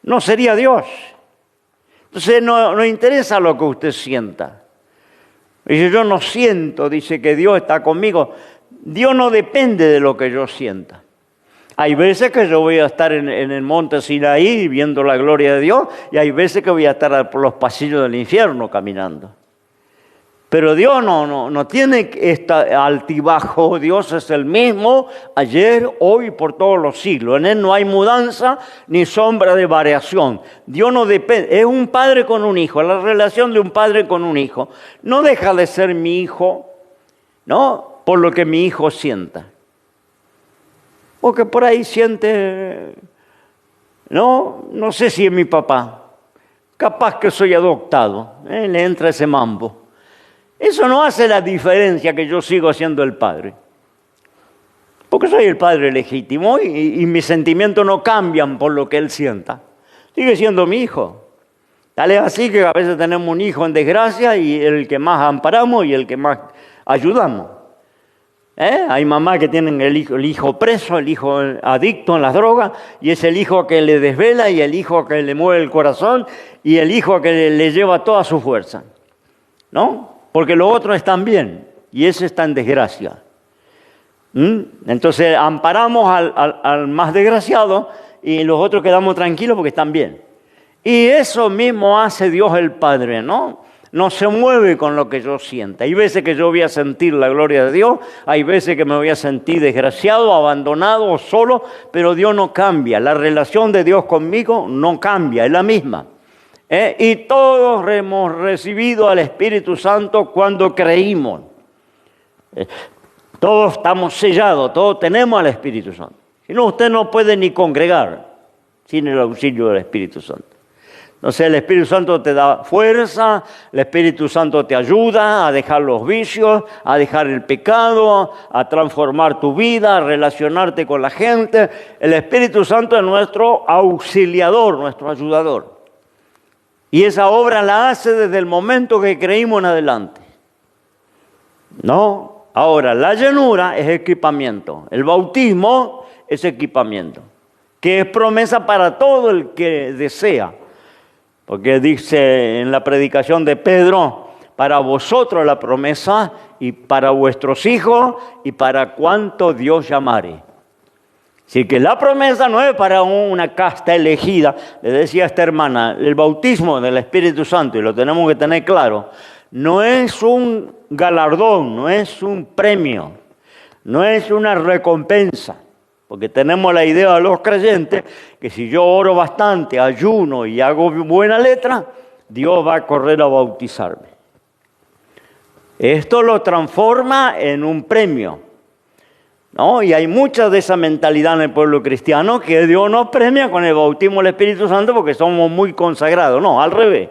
no sería Dios. Entonces, no interesa lo que usted sienta. Dice, yo no siento, dice que Dios está conmigo. Dios no depende de lo que yo sienta. Hay veces que yo voy a estar en el monte Sinaí viendo la gloria de Dios, y hay veces que voy a estar por los pasillos del infierno caminando. Pero Dios no tiene altibajo. Dios es el mismo ayer, hoy y por todos los siglos. En Él no hay mudanza ni sombra de variación. Dios no depende. Es un padre con un hijo. La relación de un padre con un hijo no deja de ser mi hijo, ¿no? Por lo que mi hijo sienta. Porque por ahí siente, no sé si es mi papá. Capaz que soy adoptado. Le entra ese mambo. Eso no hace la diferencia que yo sigo siendo el padre. Porque soy el padre legítimo y mis sentimientos no cambian por lo que él sienta. Sigue siendo mi hijo. Tal es así que a veces tenemos un hijo en desgracia y el que más amparamos y el que más ayudamos. Hay mamás que tienen el hijo preso, el hijo adicto en las drogas, y es el hijo que le desvela y el hijo que le mueve el corazón y el hijo que le lleva toda su fuerza. ¿No? Porque los otros están bien y ese está en desgracia. Entonces amparamos al más desgraciado y los otros quedamos tranquilos porque están bien. Y eso mismo hace Dios el Padre, ¿no? No se mueve con lo que yo sienta. Hay veces que yo voy a sentir la gloria de Dios, hay veces que me voy a sentir desgraciado, abandonado o solo, pero Dios no cambia. La relación de Dios conmigo no cambia, es la misma. Y todos hemos recibido al Espíritu Santo cuando creímos. Todos estamos sellados, todos tenemos al Espíritu Santo. Si no, usted no puede ni congregar sin el auxilio del Espíritu Santo. Entonces el Espíritu Santo te da fuerza, el Espíritu Santo te ayuda a dejar los vicios, a dejar el pecado, a transformar tu vida, a relacionarte con la gente. El Espíritu Santo es nuestro auxiliador, nuestro ayudador. Y esa obra la hace desde el momento que creímos en adelante. ¿No? Ahora, la llenura es equipamiento. El bautismo es equipamiento, que es promesa para todo el que desea. Porque dice en la predicación de Pedro, para vosotros la promesa y para vuestros hijos y para cuanto Dios llamare. Así que la promesa no es para una casta elegida. Le decía a esta hermana, el bautismo del Espíritu Santo, y lo tenemos que tener claro, no es un galardón, no es un premio, no es una recompensa. Porque tenemos la idea de los creyentes que si yo oro bastante, ayuno y hago buena letra, Dios va a correr a bautizarme. Esto lo transforma en un premio, ¿no? Y hay mucha de esa mentalidad en el pueblo cristiano que Dios nos premia con el bautismo del Espíritu Santo porque somos muy consagrados. No, al revés.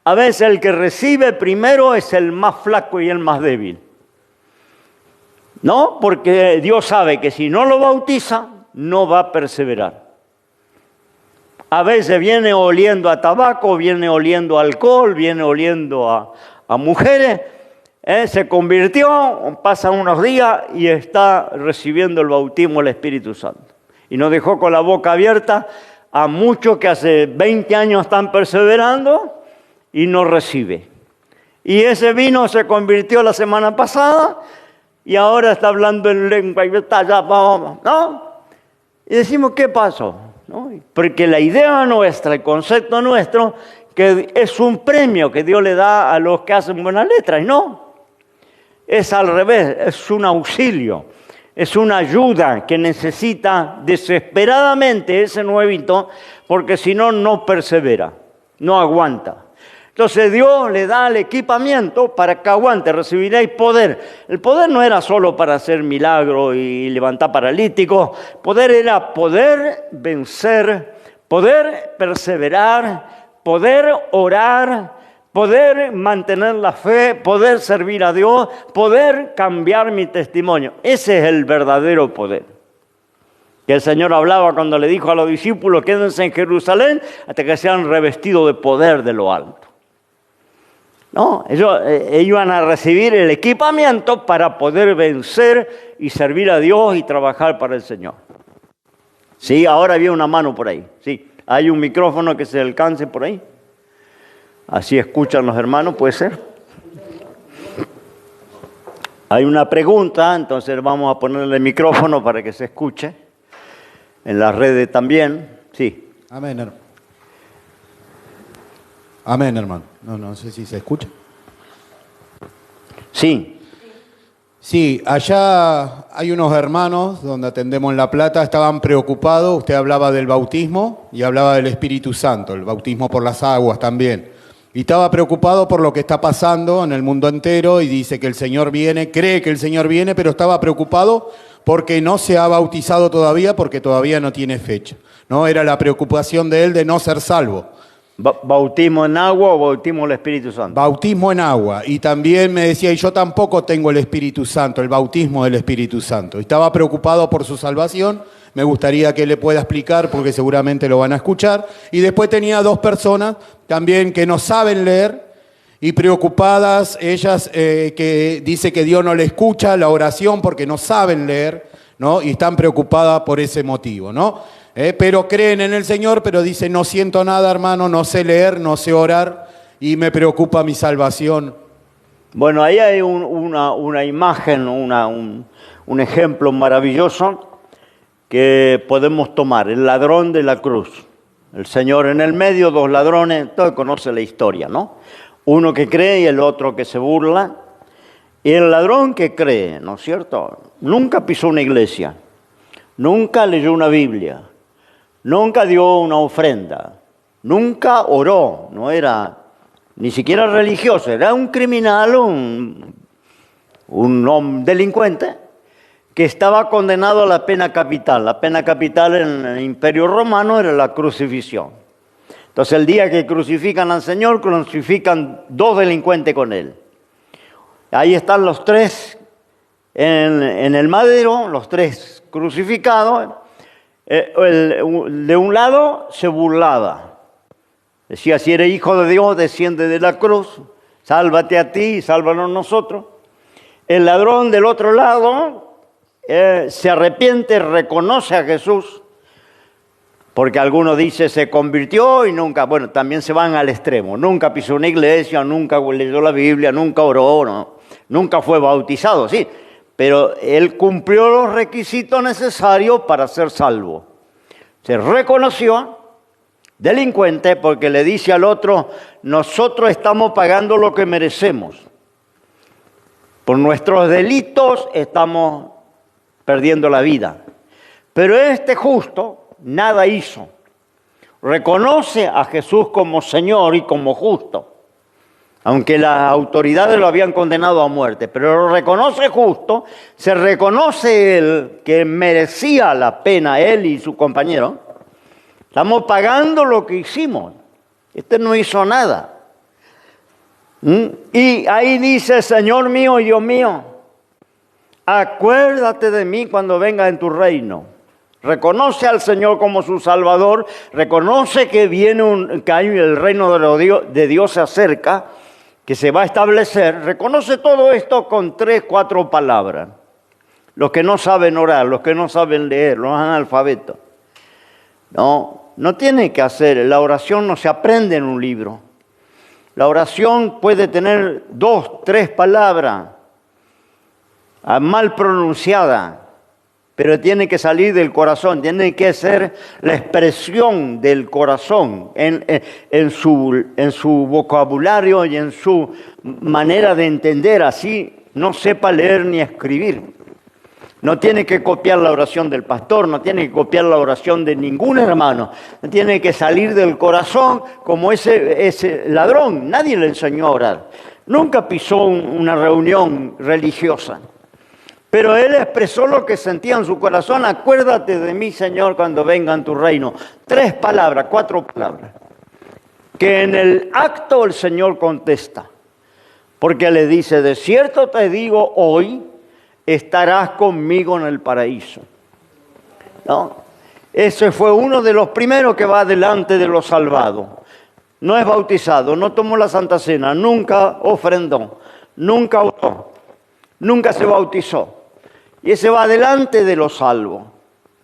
A veces el que recibe primero es el más flaco y el más débil. ¿No? Porque Dios sabe que si no lo bautiza, no va a perseverar. A veces viene oliendo a tabaco, viene oliendo a alcohol, viene oliendo a mujeres. Se convirtió, pasan unos días y está recibiendo el bautismo del Espíritu Santo. Y nos dejó con la boca abierta a muchos que hace 20 años están perseverando y no recibe. Y ese vino se convirtió la semana pasada y ahora está hablando en lengua y está ya, ¿no? Y decimos, ¿qué pasó? ¿No? Porque la idea nuestra, el concepto nuestro, que es un premio que Dios le da a los que hacen buenas letras, y no. Es al revés, es un auxilio, es una ayuda que necesita desesperadamente ese nuevito, porque si no, no persevera, no aguanta. Entonces Dios le da el equipamiento para que aguante, recibiréis poder. El poder no era solo para hacer milagros y levantar paralíticos. Poder era poder vencer, poder perseverar, poder orar, poder mantener la fe, poder servir a Dios, poder cambiar mi testimonio. Ese es el verdadero poder. Que el Señor hablaba cuando le dijo a los discípulos, quédense en Jerusalén hasta que sean revestidos de poder de lo alto. No, ellos iban a recibir el equipamiento para poder vencer y servir a Dios y trabajar para el Señor. Sí, ahora había una mano por ahí. Sí, hay un micrófono que se alcance por ahí. Así escuchan los hermanos, ¿puede ser? Hay una pregunta, entonces vamos a ponerle el micrófono para que se escuche. En las redes también, sí. Amén, hermano. Amén, hermano. No sé si se escucha. Sí. Sí, allá hay unos hermanos donde atendemos en La Plata, estaban preocupados. Usted hablaba del bautismo y hablaba del Espíritu Santo, el bautismo por las aguas también. Y estaba preocupado por lo que está pasando en el mundo entero y dice que el Señor viene, cree que el Señor viene, pero estaba preocupado porque no se ha bautizado todavía, porque todavía no tiene fecha. ¿No? Era la preocupación de él de no ser salvo. ¿Bautismo en agua o bautismo del Espíritu Santo? Bautismo en agua. Y también me decía, y yo tampoco tengo el Espíritu Santo, el bautismo del Espíritu Santo. Estaba preocupado por su salvación. Me gustaría que le pueda explicar, porque seguramente lo van a escuchar. Y después tenía dos personas también que no saben leer y preocupadas, ellas que dice que Dios no le escucha la oración porque no saben leer, ¿no? Y están preocupadas por ese motivo, ¿no? Pero creen en el Señor, pero dicen, no siento nada, hermano, no sé leer, no sé orar y me preocupa mi salvación. Bueno, ahí hay una imagen, un ejemplo maravilloso que podemos tomar, el ladrón de la cruz. El Señor en el medio, dos ladrones, todo conoce la historia, ¿no? Uno que cree y el otro que se burla. Y el ladrón que cree, ¿no es cierto? Nunca pisó una iglesia, nunca leyó una Biblia, nunca dio una ofrenda, nunca oró, no era ni siquiera religioso, era un criminal, un delincuente que estaba condenado a la pena capital. La pena capital en el Imperio Romano era la crucifixión. Entonces el día que crucifican al Señor, crucifican dos delincuentes con él. Ahí están los tres en el madero, los tres crucificados. De un lado se burlaba. Decía, si eres hijo de Dios, desciende de la cruz, sálvate a ti y sálvanos nosotros. El ladrón del otro lado se arrepiente, reconoce a Jesús, porque algunos dicen se convirtió y nunca, bueno, también se van al extremo. Nunca pisó una iglesia, nunca leyó la Biblia, nunca oró, no, nunca fue bautizado, sí. Pero él cumplió los requisitos necesarios para ser salvo. Se reconoció delincuente porque le dice al otro, nosotros estamos pagando lo que merecemos. Por nuestros delitos estamos perdiendo la vida. Pero este justo nada hizo. Reconoce a Jesús como Señor y como justo. Aunque las autoridades lo habían condenado a muerte, pero lo reconoce justo, se reconoce él que merecía la pena, él y su compañero. Estamos pagando lo que hicimos. Este no hizo nada. Y ahí dice, Señor mío y Dios mío, acuérdate de mí cuando venga en tu reino. reconoce al Señor como su Salvador, reconoce que que hay el reino de Dios se acerca, que se va a establecer, reconoce todo esto con 3, 4 palabras. Los que no saben orar, los que no saben leer, los analfabetos. No tiene que hacer, la oración no se aprende en un libro. La oración puede tener 2, 3 palabras, mal pronunciada, pero tiene que salir del corazón, tiene que ser la expresión del corazón en su vocabulario y en su manera de entender, así no sepa leer ni escribir. No tiene que copiar la oración del pastor, no tiene que copiar la oración de ningún hermano. Tiene que salir del corazón como ese ladrón. Nadie le enseñó a orar. Nunca pisó una reunión religiosa. Pero él expresó lo que sentía en su corazón. Acuérdate de mí, Señor, cuando venga en tu reino. 3 palabras, 4 palabras. Que en el acto el Señor contesta. Porque le dice, de cierto te digo hoy, estarás conmigo en el paraíso. ¿No? Ese fue uno de los primeros que va delante de los salvados. No es bautizado, no tomó la Santa Cena, nunca ofrendó, nunca oró, nunca se bautizó. Y ese va delante de los salvos.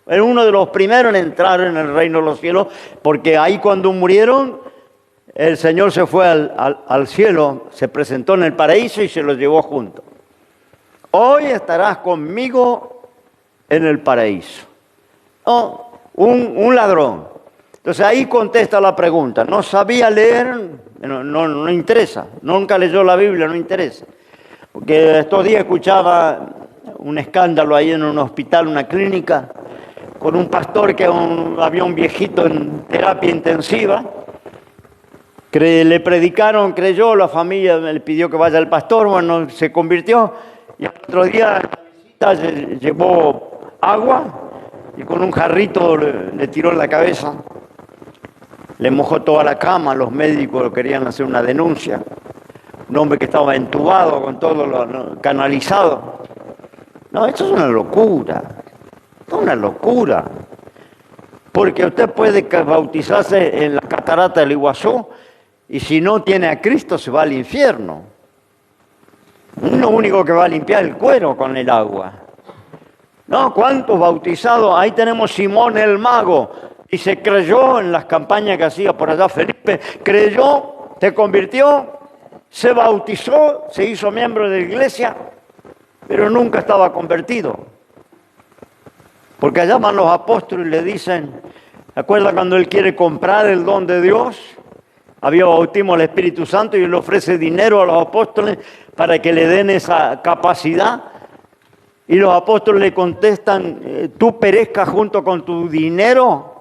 Es uno de los primeros en entrar en el reino de los cielos, porque ahí cuando murieron, el Señor se fue al cielo, se presentó en el paraíso y se los llevó juntos. Hoy estarás conmigo en el paraíso. No, un ladrón. Entonces ahí contesta la pregunta. No sabía leer, no interesa. Nunca leyó la Biblia, no interesa. Porque estos días escuchaba un escándalo ahí en un hospital, una clínica, con un pastor que había un viejito en terapia intensiva. Le predicaron, creyó, la familia le pidió que vaya al pastor, bueno, se convirtió. Y al otro día la visita llevó agua y con un jarrito le tiró en la cabeza. Le mojó toda la cama, los médicos querían hacer una denuncia. Un hombre que estaba entubado con todo lo canalizado. No, esto es una locura. Esto es una locura. Porque usted puede bautizarse en la catarata del Iguazú y si no tiene a Cristo se va al infierno. Lo único que va a limpiar el cuero con el agua. No, ¿cuántos bautizados? Ahí tenemos Simón el Mago. Y se creyó en las campañas que hacía por allá Felipe. Creyó, se convirtió, se bautizó, se hizo miembro de la iglesia, pero nunca estaba convertido. Porque allá van los apóstoles y le dicen, ¿se acuerda cuando él quiere comprar el don de Dios? Había bautismo del Espíritu Santo y él ofrece dinero a los apóstoles para que le den esa capacidad. Y los apóstoles le contestan, tú perezcas junto con tu dinero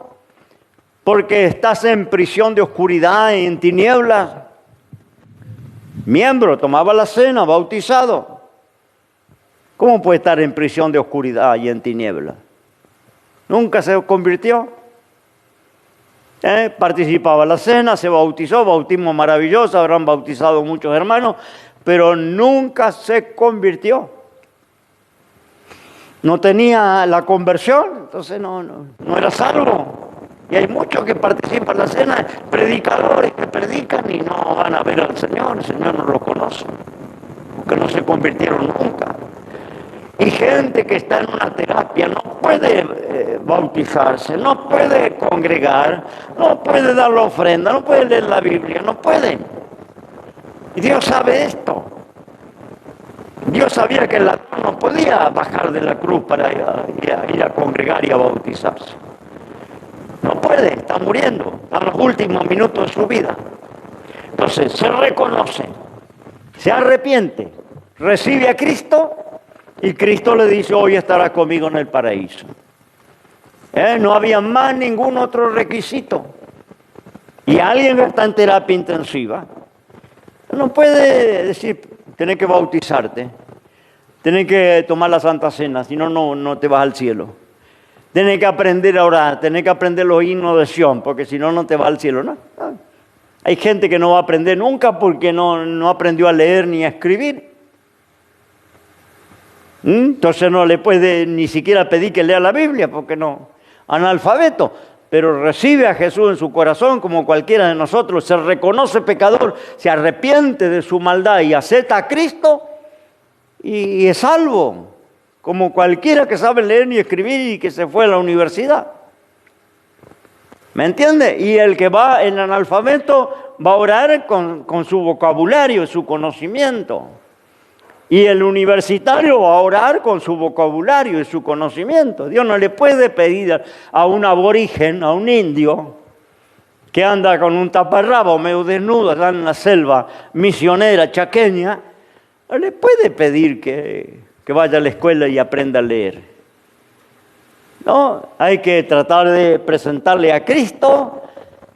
porque estás en prisión de oscuridad y en tinieblas. Miembro, tomaba la cena, bautizado. ¿Cómo puede estar en prisión de oscuridad y en tinieblas? Nunca se convirtió. Participaba en la cena, se bautizó, bautismo maravilloso, habrán bautizado muchos hermanos, pero nunca se convirtió. No tenía la conversión, entonces no era salvo. Y hay muchos que participan en la cena, predicadores que predican y no van a ver al Señor, el Señor no lo conoce, porque no se convirtieron nunca. Y gente que está en una terapia no puede bautizarse, no puede congregar, no puede dar la ofrenda, no puede leer la Biblia, no puede. Y Dios sabe esto. Dios sabía que el ladrón no podía bajar de la cruz para ir a congregar y a bautizarse. No puede, está muriendo, está en los últimos minutos de su vida. Entonces se reconoce, se arrepiente, recibe a Cristo y Cristo le dice, hoy estarás conmigo en el paraíso. No había más ningún otro requisito. Y alguien que está en terapia intensiva no puede decir, tenés que bautizarte, tenés que tomar la Santa Cena, si no, no te vas al cielo. Tenés que aprender a orar, tenés que aprender los himnos de Sion, porque si no, no te vas al cielo. No. Hay gente que no va a aprender nunca porque no aprendió a leer ni a escribir. Entonces no le puede ni siquiera pedir que lea la Biblia, porque no analfabeto, pero recibe a Jesús en su corazón como cualquiera de nosotros, se reconoce pecador, se arrepiente de su maldad y acepta a Cristo y es salvo, como cualquiera que sabe leer y escribir y que se fue a la universidad. ¿Me entiende? Y el que va en analfabeto va a orar con su vocabulario, su conocimiento. Y el universitario va a orar con su vocabulario y su conocimiento. Dios no le puede pedir a un aborigen, a un indio, que anda con un taparrabo medio desnudo allá en la selva misionera chaqueña, no le puede pedir que vaya a la escuela y aprenda a leer. No, hay que tratar de presentarle a Cristo,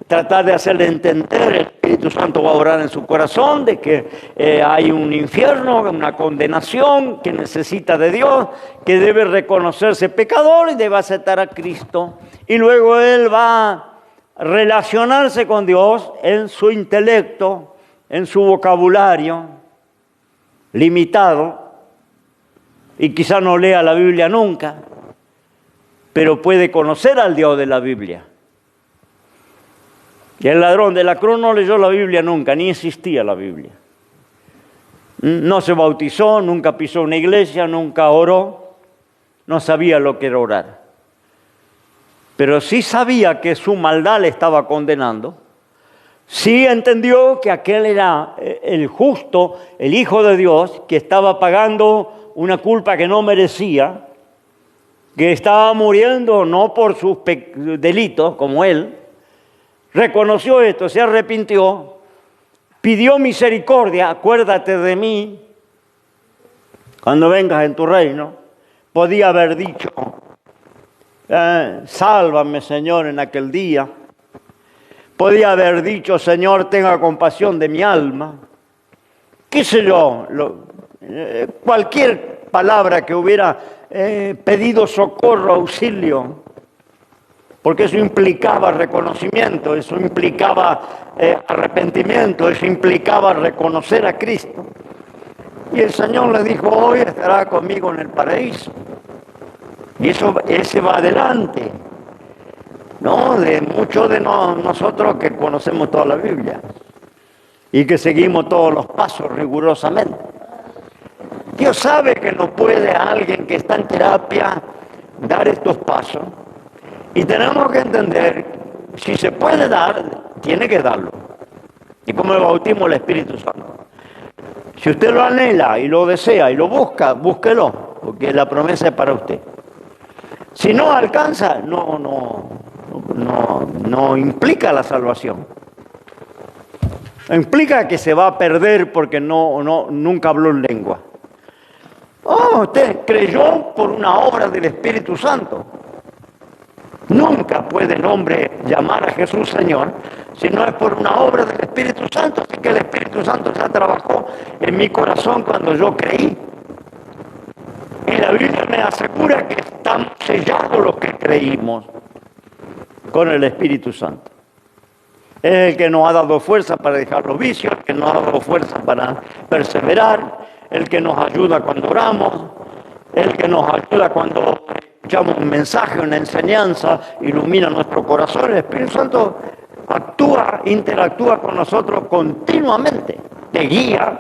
tratar de hacerle entender, el Espíritu Santo va a orar en su corazón, de que hay un infierno, una condenación, que necesita de Dios, que debe reconocerse pecador y debe aceptar a Cristo. Y luego él va a relacionarse con Dios en su intelecto, en su vocabulario limitado, y quizá no lea la Biblia nunca, pero puede conocer al Dios de la Biblia. Y el ladrón de la cruz no leyó la Biblia nunca, ni existía la Biblia. No se bautizó, nunca pisó una iglesia, nunca oró, no sabía lo que era orar. Pero sí sabía que su maldad le estaba condenando. Sí entendió que aquel era el justo, el Hijo de Dios, que estaba pagando una culpa que no merecía, que estaba muriendo no por sus delitos como él. Reconoció esto, se arrepintió, pidió misericordia, acuérdate de mí cuando vengas en tu reino. Podía haber dicho, sálvame, Señor, en aquel día. Podía haber dicho, Señor, tenga compasión de mi alma. ¿Qué sé yo? Cualquier palabra que hubiera pedido socorro, auxilio. Porque eso implicaba reconocimiento, eso implicaba arrepentimiento, eso implicaba reconocer a Cristo. Y el Señor le dijo, hoy estará conmigo en el paraíso. Y ese va adelante, ¿no? De muchos de nosotros que conocemos toda la Biblia y que seguimos todos los pasos rigurosamente. Dios sabe que no puede a alguien que está en terapia dar estos pasos. Y tenemos que entender, si se puede dar, tiene que darlo. Y como el bautismo del Espíritu Santo. Si usted lo anhela y lo desea y lo busca, búsquelo, porque la promesa es para usted. Si no alcanza, no implica la salvación. Implica que se va a perder porque nunca habló en lengua. Usted creyó por una obra del Espíritu Santo. Nunca puede el hombre llamar a Jesús Señor si no es por una obra del Espíritu Santo. Así que el Espíritu Santo ya trabajó en mi corazón cuando yo creí. Y la Biblia me asegura que estamos sellados los que creímos con el Espíritu Santo. Es el que nos ha dado fuerza para dejar los vicios, el que nos ha dado fuerza para perseverar, el que nos ayuda cuando oramos, el que nos ayuda cuando escuchamos un mensaje, una enseñanza, ilumina nuestro corazón. El Espíritu Santo interactúa con nosotros continuamente, te guía,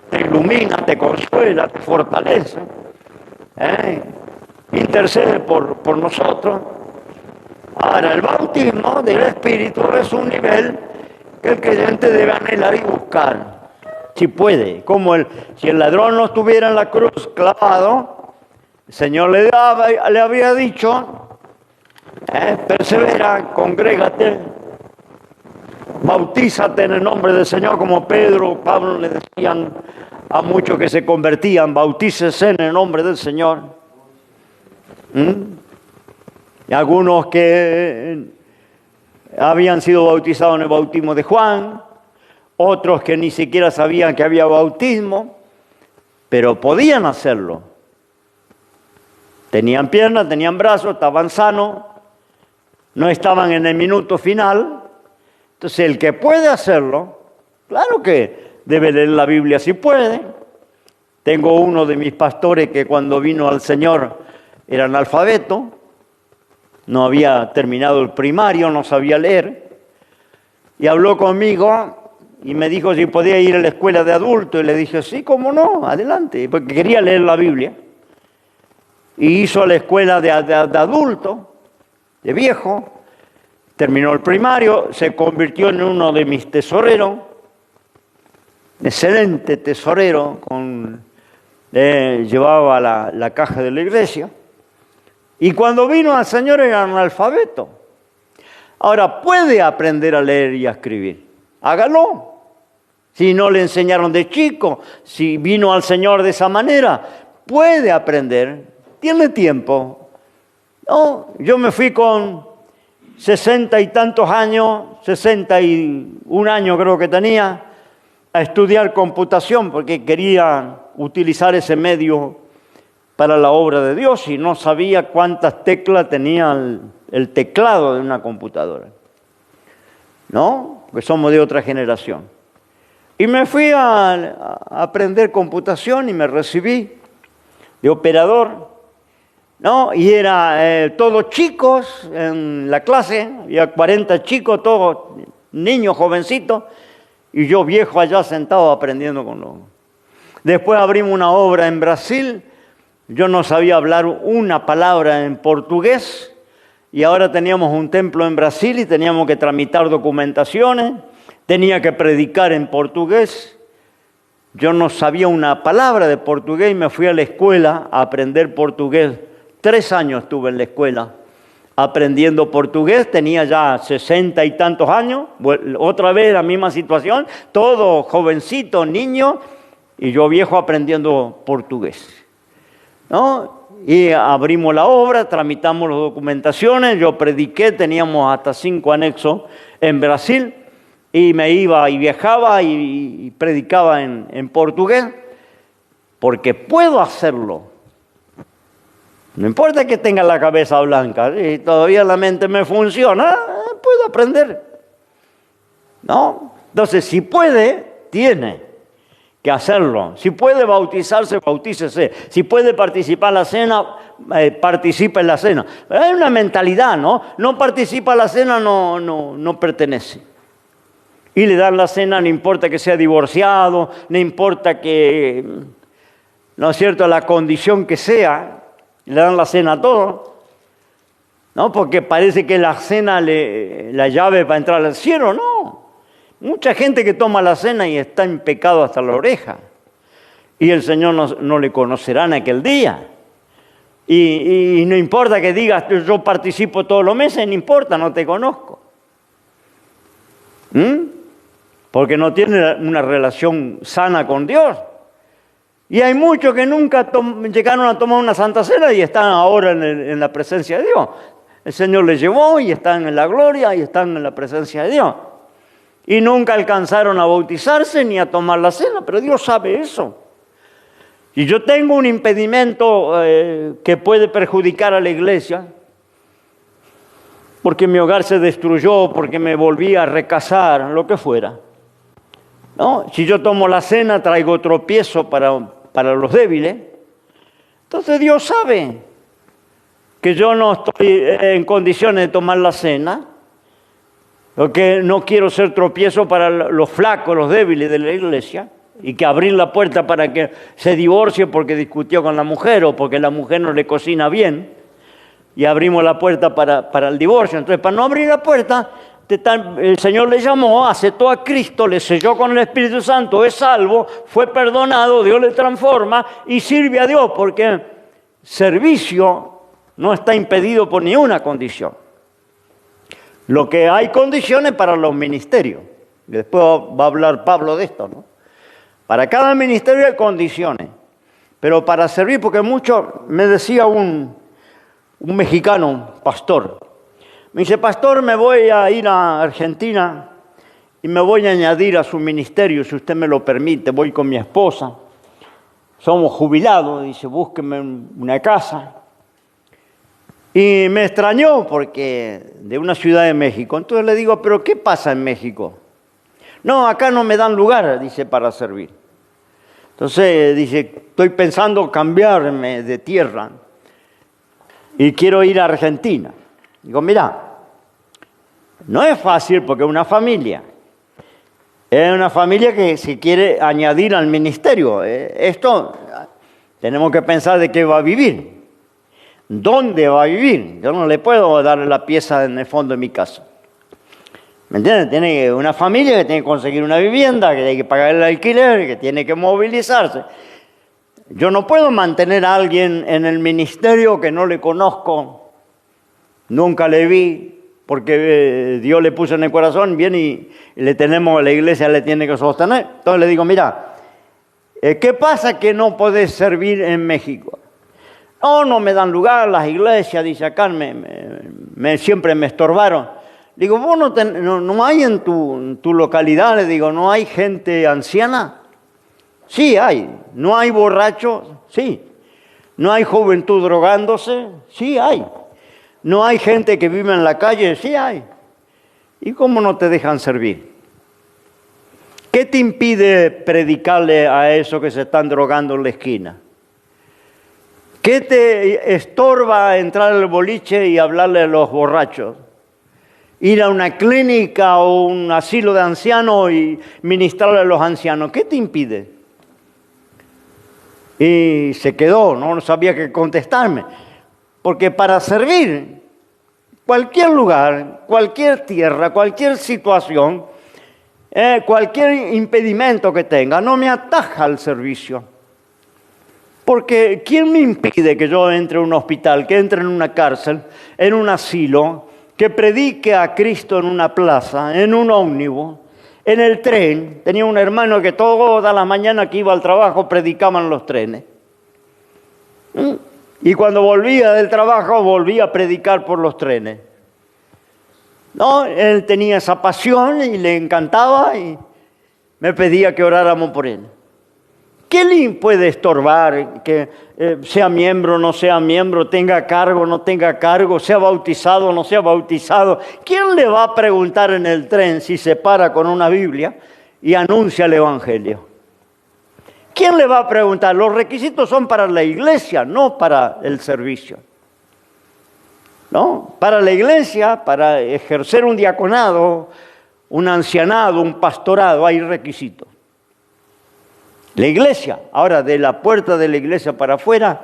te ilumina, te consuela, te fortalece, intercede por nosotros. Ahora, el bautismo del Espíritu es un nivel que el creyente debe anhelar y buscar, si puede. Si el ladrón no estuviera en la cruz clavado, el Señor le había dicho, persevera, congrégate, bautízate en el nombre del Señor, como Pedro, Pablo le decían a muchos que se convertían, bautícese en el nombre del Señor. Y algunos que habían sido bautizados en el bautismo de Juan, otros que ni siquiera sabían que había bautismo, pero podían hacerlo. Tenían piernas, tenían brazos, estaban sanos, no estaban en el minuto final. Entonces el que puede hacerlo, claro que debe leer la Biblia si puede. Tengo uno de mis pastores que cuando vino al Señor era analfabeto, no había terminado el primario, no sabía leer, y habló conmigo y me dijo si podía ir a la escuela de adultos, y le dije, sí, cómo no, adelante, porque quería leer la Biblia. Y hizo la escuela de adulto, de viejo, terminó el primario, se convirtió en uno de mis tesoreros, excelente tesorero, llevaba la caja de la iglesia. Y cuando vino al Señor era analfabeto. Ahora, puede aprender a leer y a escribir. Hágalo. Si no le enseñaron de chico, si vino al Señor de esa manera, puede aprender. Tiene tiempo. No, yo me fui con 60 y tantos años, 61 años creo que tenía, a estudiar computación porque quería utilizar ese medio para la obra de Dios y no sabía cuántas teclas tenía el teclado de una computadora. ¿No? Porque somos de otra generación. Y me fui a aprender computación y me recibí de operador. ¿No? Y era todos chicos en la clase, había 40 chicos, todos niños, jovencitos, y yo viejo allá sentado aprendiendo con los... Después abrimos una obra en Brasil, yo no sabía hablar una palabra en portugués, y ahora teníamos un templo en Brasil y teníamos que tramitar documentaciones, tenía que predicar en portugués. Yo no sabía una palabra de portugués y me fui a la escuela a aprender portugués. 3 años estuve en la escuela aprendiendo portugués, tenía ya 60 y tantos años, otra vez la misma situación, todo jovencito, niño, y yo viejo aprendiendo portugués. ¿No? Y abrimos la obra, tramitamos las documentaciones, yo prediqué, teníamos hasta 5 anexos en Brasil, y me iba y viajaba y predicaba en portugués, porque puedo hacerlo. No importa que tenga la cabeza blanca, y todavía la mente me funciona, puedo aprender. ¿No? Entonces, si puede, tiene que hacerlo. Si puede bautizarse, bautícese. Si puede participar en la cena, participa en la cena. Hay una mentalidad, ¿no? No participa en la cena, no pertenece. Y le dan la cena, no importa que sea divorciado, no importa que, ¿no es cierto?, la condición que sea, le dan la cena a todos, ¿no? Porque parece que la cena la llave para entrar al cielo, no. Mucha gente que toma la cena y está en pecado hasta la oreja. Y el Señor no le conocerá en aquel día. Y no importa que digas, yo participo todos los meses, no importa, no te conozco. Porque no tiene una relación sana con Dios. Y hay muchos que nunca llegaron a tomar una santa cena y están ahora en la presencia de Dios. El Señor les llevó y están en la gloria y están en la presencia de Dios. Y nunca alcanzaron a bautizarse ni a tomar la cena, pero Dios sabe eso. Y yo tengo un impedimento que puede perjudicar a la iglesia, porque mi hogar se destruyó, porque me volví a recasar, lo que fuera. ¿No? Si yo tomo la cena, traigo tropiezo para los débiles. Entonces Dios sabe que yo no estoy en condiciones de tomar la cena, porque no quiero ser tropiezo para los flacos, los débiles de la iglesia, y que abrir la puerta para que se divorcie porque discutió con la mujer o porque la mujer no le cocina bien, y abrimos la puerta para el divorcio. Entonces, para no abrir la puerta, el Señor le llamó, aceptó a Cristo, le selló con el Espíritu Santo, es salvo, fue perdonado, Dios le transforma y sirve a Dios, porque servicio no está impedido por ninguna condición. Lo que hay condiciones para los ministerios. Después va a hablar Pablo de esto, ¿no? Para cada ministerio hay condiciones, pero para servir, porque mucho, me decía un mexicano, pastor, me dice, pastor, me voy a ir a Argentina y me voy a añadir a su ministerio, si usted me lo permite, voy con mi esposa, somos jubilados, dice, búsqueme una casa. Y me extrañó porque de una ciudad de México, entonces le digo, pero ¿qué pasa en México? No, acá no me dan lugar, dice, para servir. Entonces dice, estoy pensando cambiarme de tierra y quiero ir a Argentina. Digo, mira, no es fácil porque es una familia. Es una familia que se quiere añadir al ministerio. Esto tenemos que pensar de qué va a vivir. ¿Dónde va a vivir? Yo no le puedo dar la pieza en el fondo de mi casa. ¿Me entiendes? Tiene una familia que tiene que conseguir una vivienda, que tiene que pagar el alquiler, que tiene que movilizarse. Yo no puedo mantener a alguien en el ministerio que no le conozco, nunca le vi, porque Dios le puso en el corazón, viene y le tenemos, la iglesia le tiene que sostener. Entonces le digo, mira, ¿qué pasa que no podés servir en México? No me dan lugar, las iglesias, dice acá, siempre me estorbaron. Digo, ¿vos no hay en tu localidad, le digo, no hay gente anciana? Sí hay. ¿No hay borrachos? Sí. ¿No hay juventud drogándose? Sí hay. ¿No hay gente que vive en la calle? Sí hay. ¿Y cómo no te dejan servir? ¿Qué te impide predicarle a esos que se están drogando en la esquina? ¿Qué te estorba entrar al boliche y hablarle a los borrachos? Ir a una clínica o un asilo de ancianos y ministrarle a los ancianos. ¿Qué te impide? Y se quedó, no sabía qué contestarme. Porque para servir, cualquier lugar, cualquier tierra, cualquier situación, cualquier impedimento que tenga, no me ataja al servicio. Porque ¿quién me impide que yo entre a un hospital, que entre en una cárcel, en un asilo, que predique a Cristo en una plaza, en un ómnibus, en el tren? Tenía un hermano que toda la mañana que iba al trabajo predicaban los trenes. Y cuando volvía del trabajo volvía a predicar por los trenes. No, él tenía esa pasión y le encantaba y me pedía que oráramos por él. ¿Qué le puede estorbar que sea miembro o no sea miembro, tenga cargo o no tenga cargo, sea bautizado o no sea bautizado? ¿Quién le va a preguntar en el tren si se para con una Biblia y anuncia el Evangelio? ¿Quién le va a preguntar? Los requisitos son para la iglesia, no para el servicio. ¿No? Para la iglesia, para ejercer un diaconado, un ancianado, un pastorado, hay requisitos. La iglesia, ahora de la puerta de la iglesia para afuera,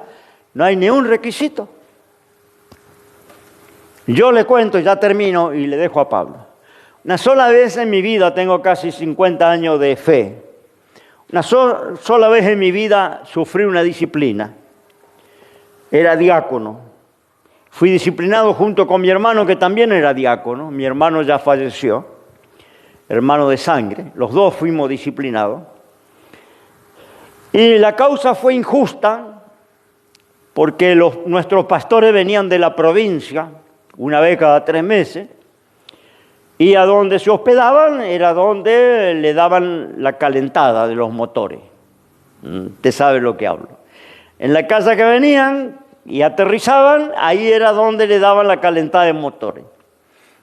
no hay ni un requisito. Yo le cuento, ya termino y le dejo a Pablo. Una sola vez en mi vida, tengo casi 50 años de fe, una sola vez en mi vida sufrí una disciplina. Era diácono. Fui disciplinado junto con mi hermano, que también era diácono. Mi hermano ya falleció, hermano de sangre. Los dos fuimos disciplinados. Y la causa fue injusta porque nuestros pastores venían de la provincia una vez cada 3 meses y a donde se hospedaban era donde le daban la calentada de los motores. Usted sabe lo que hablo. En la casa que venían y aterrizaban, ahí era donde le daban la calentada de motores.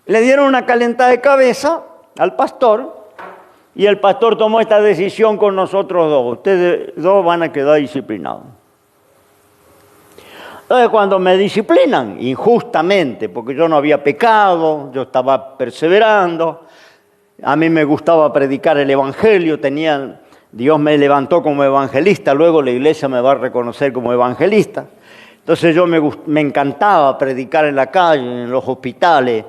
Le dieron una calentada de cabeza al pastor. Y el pastor tomó esta decisión con nosotros dos. Ustedes dos van a quedar disciplinados. Entonces, cuando me disciplinan, injustamente, porque yo no había pecado, yo estaba perseverando, a mí me gustaba predicar el Evangelio, Dios me levantó como evangelista, luego la iglesia me va a reconocer como evangelista. Entonces me encantaba predicar en la calle, en los hospitales.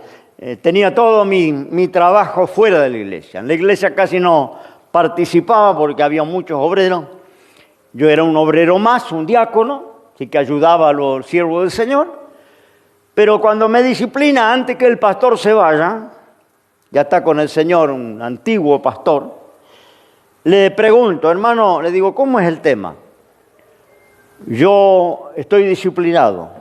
Tenía todo mi trabajo fuera de la iglesia. En la iglesia casi no participaba porque había muchos obreros. Yo era un obrero más, un diácono, así que ayudaba a los siervos del Señor. Pero cuando me disciplina, antes que el pastor se vaya, ya está con el Señor, un antiguo pastor, le pregunto, hermano, le digo, ¿cómo es el tema? Yo estoy disciplinado.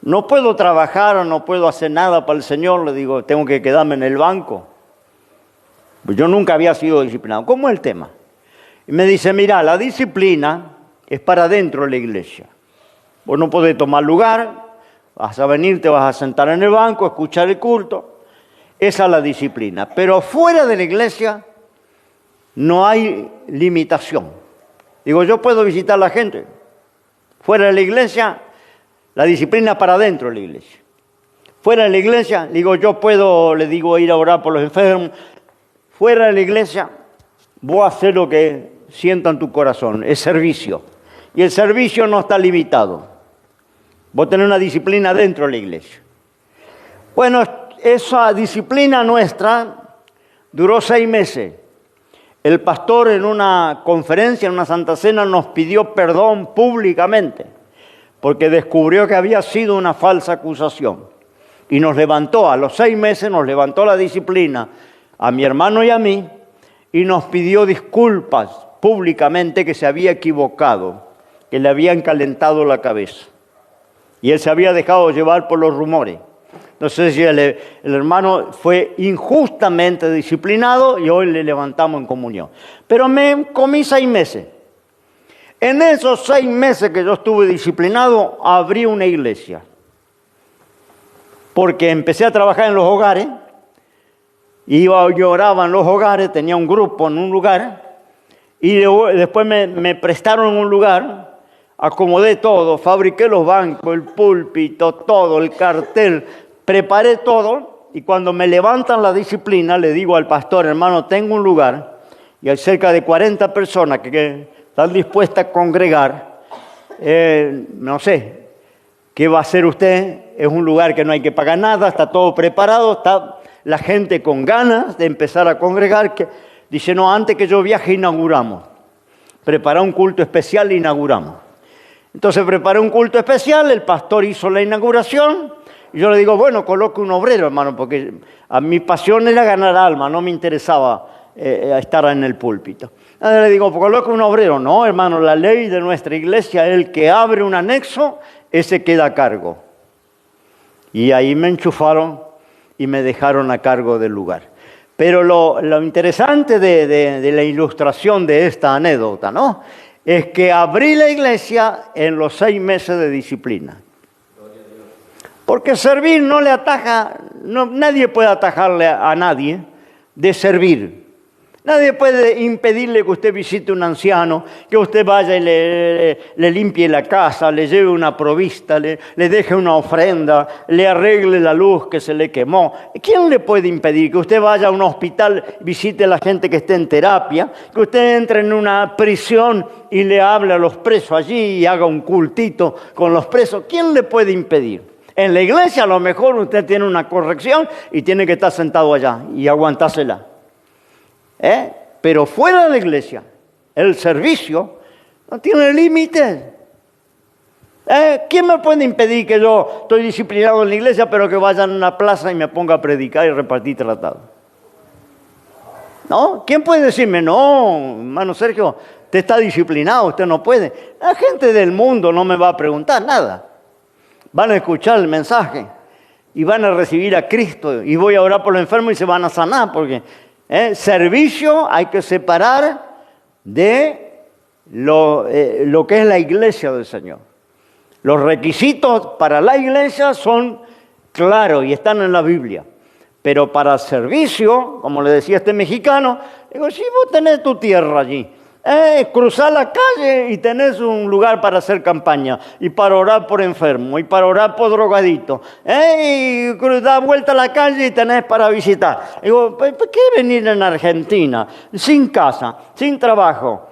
No puedo trabajar, no puedo hacer nada para el Señor, le digo, tengo que quedarme en el banco. Pues yo nunca había sido disciplinado. ¿Cómo es el tema? Y me dice, mira, la disciplina es para dentro de la iglesia. Vos no podés tomar lugar, vas a venir, te vas a sentar en el banco, escuchar el culto. Esa es la disciplina. Pero fuera de la iglesia no hay limitación. Digo, yo puedo visitar a la gente. Fuera de la iglesia, la disciplina para dentro de la iglesia. Fuera de la iglesia, digo, yo puedo, le digo, ir a orar por los enfermos. Fuera de la iglesia, vos hacer lo que sienta en tu corazón, es servicio. Y el servicio no está limitado. Vos tenés una disciplina dentro de la iglesia. Bueno, esa disciplina nuestra duró 6 meses. El pastor en una conferencia, en una Santa Cena, nos pidió perdón públicamente, porque descubrió que había sido una falsa acusación. Y nos levantó, a los 6 meses nos levantó la disciplina, a mi hermano y a mí, y nos pidió disculpas públicamente que se había equivocado, que le habían calentado la cabeza. Y él se había dejado llevar por los rumores. Entonces el hermano fue injustamente disciplinado y hoy le levantamos en comunión. Pero me comí 6 meses. En esos 6 meses que yo estuve disciplinado, abrí una iglesia. Porque empecé a trabajar en los hogares, yo oraba en los hogares, tenía un grupo en un lugar, y después me prestaron un lugar, acomodé todo, fabriqué los bancos, el púlpito, todo, el cartel, preparé todo, y cuando me levantan la disciplina, le digo al pastor, hermano, tengo un lugar, y hay cerca de 40 personas que están dispuestas a congregar, no sé, ¿qué va a hacer usted? Es un lugar que no hay que pagar nada, está todo preparado, está la gente con ganas de empezar a congregar. Dice, no, antes que yo viaje inauguramos. Preparé un culto especial e inauguramos. Entonces preparé un culto especial, el pastor hizo la inauguración, y yo le digo, bueno, coloque un obrero, hermano, porque a mi pasión era ganar alma, no me interesaba estar en el púlpito. Entonces le digo, coloque un obrero. No, hermano, la ley de nuestra iglesia es el que abre un anexo, ese queda a cargo. Y ahí me enchufaron y me dejaron a cargo del lugar. Pero lo interesante de la ilustración de esta anécdota, ¿no?, es que abrí la iglesia en los 6 meses de disciplina. Porque servir no le ataja, nadie puede atajarle a nadie de servir. Nadie puede impedirle que usted visite a un anciano, que usted vaya y le limpie la casa, le lleve una provista, le deje una ofrenda, le arregle la luz que se le quemó. ¿Quién le puede impedir que usted vaya a un hospital, visite a la gente que esté en terapia, que usted entre en una prisión y le hable a los presos allí y haga un cultito con los presos? ¿Quién le puede impedir? En la iglesia a lo mejor usted tiene una corrección y tiene que estar sentado allá y aguantársela. Pero fuera de la iglesia, el servicio no tiene límites. ¿Quién me puede impedir que yo estoy disciplinado en la iglesia, pero que vaya a una plaza y me ponga a predicar y repartir tratados? ¿No? ¿Quién puede decirme, no, hermano Sergio, usted está disciplinado, usted no puede? La gente del mundo no me va a preguntar nada. Van a escuchar el mensaje y van a recibir a Cristo y voy a orar por los enfermos y se van a sanar, porque servicio hay que separar de lo que es la iglesia del Señor. Los requisitos para la iglesia son claros y están en la Biblia. Pero para servicio, como le decía este mexicano, digo, si vos tenés tu tierra allí, cruzar la calle y tenés un lugar para hacer campaña, y para orar por enfermos, y para orar por drogadictos, y dar vuelta a la calle y tenés para visitar. Digo, ¿por qué venir en Argentina sin casa, sin trabajo?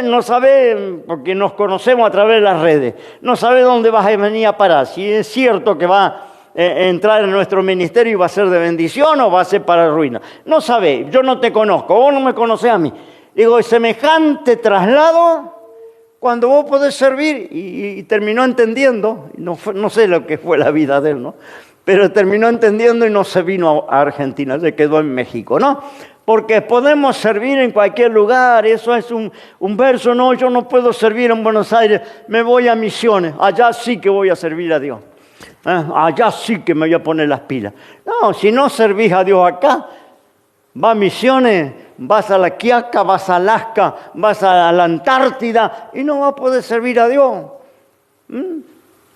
No sabe, porque nos conocemos a través de las redes, no sabe dónde vas a venir a parar, si es cierto que va a entrar en nuestro ministerio y va a ser de bendición o va a ser para ruina. No sabe, yo no te conozco, vos no me conocés a mí. Digo, semejante traslado, cuando vos podés servir, y terminó entendiendo, no sé lo que fue la vida de él, ¿no? Pero terminó entendiendo y no se vino a Argentina, se quedó en México, ¿no? Porque podemos servir en cualquier lugar, eso es un verso, no, yo no puedo servir en Buenos Aires, me voy a Misiones, allá sí que voy a servir a Dios. Allá sí que me voy a poner las pilas. No, si no servís a Dios acá, va a Misiones, vas a la Quiaca, vas a Alaska, vas a la Antártida y no vas a poder servir a Dios.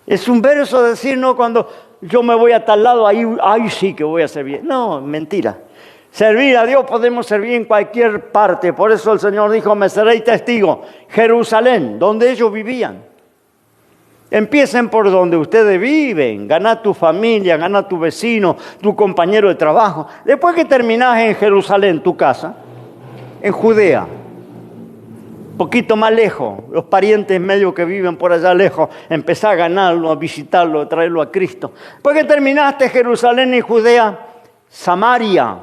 Es un verso decir, no, cuando yo me voy a tal lado, ahí sí que voy a servir. No, mentira. Servir a Dios podemos servir en cualquier parte. Por eso el Señor dijo, me seréis testigo. Jerusalén, donde ellos vivían. Empiecen por donde ustedes viven, gana tu familia, gana tu vecino, tu compañero de trabajo. Después que terminás en Jerusalén, tu casa, en Judea, un poquito más lejos, los parientes medios que viven por allá lejos, empezá a ganarlo, a visitarlo, a traerlo a Cristo. Después que terminaste Jerusalén y Judea, Samaria,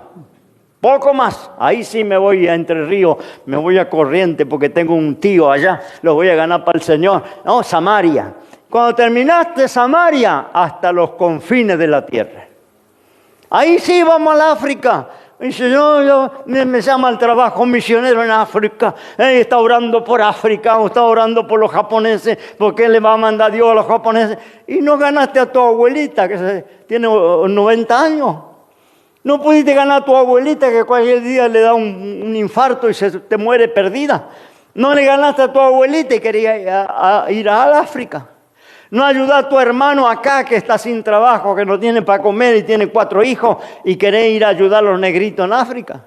poco más. Ahí sí me voy a Entre Ríos, me voy a Corrientes porque tengo un tío allá, lo voy a ganar para el Señor. No, Samaria. Cuando terminaste Samaria, hasta los confines de la tierra. Ahí sí vamos al África. Dice, me llama el trabajo misionero en África. Está orando por África, o está orando por los japoneses, porque le va a mandar Dios a los japoneses. Y no ganaste a tu abuelita, que tiene 90 años. No pudiste ganar a tu abuelita, que cualquier día le da un infarto y se te muere perdida. No le ganaste a tu abuelita y quería ir al África. No ayudar a tu hermano acá que está sin trabajo, que no tiene para comer y tiene 4 hijos y querés ir a ayudar a los negritos en África.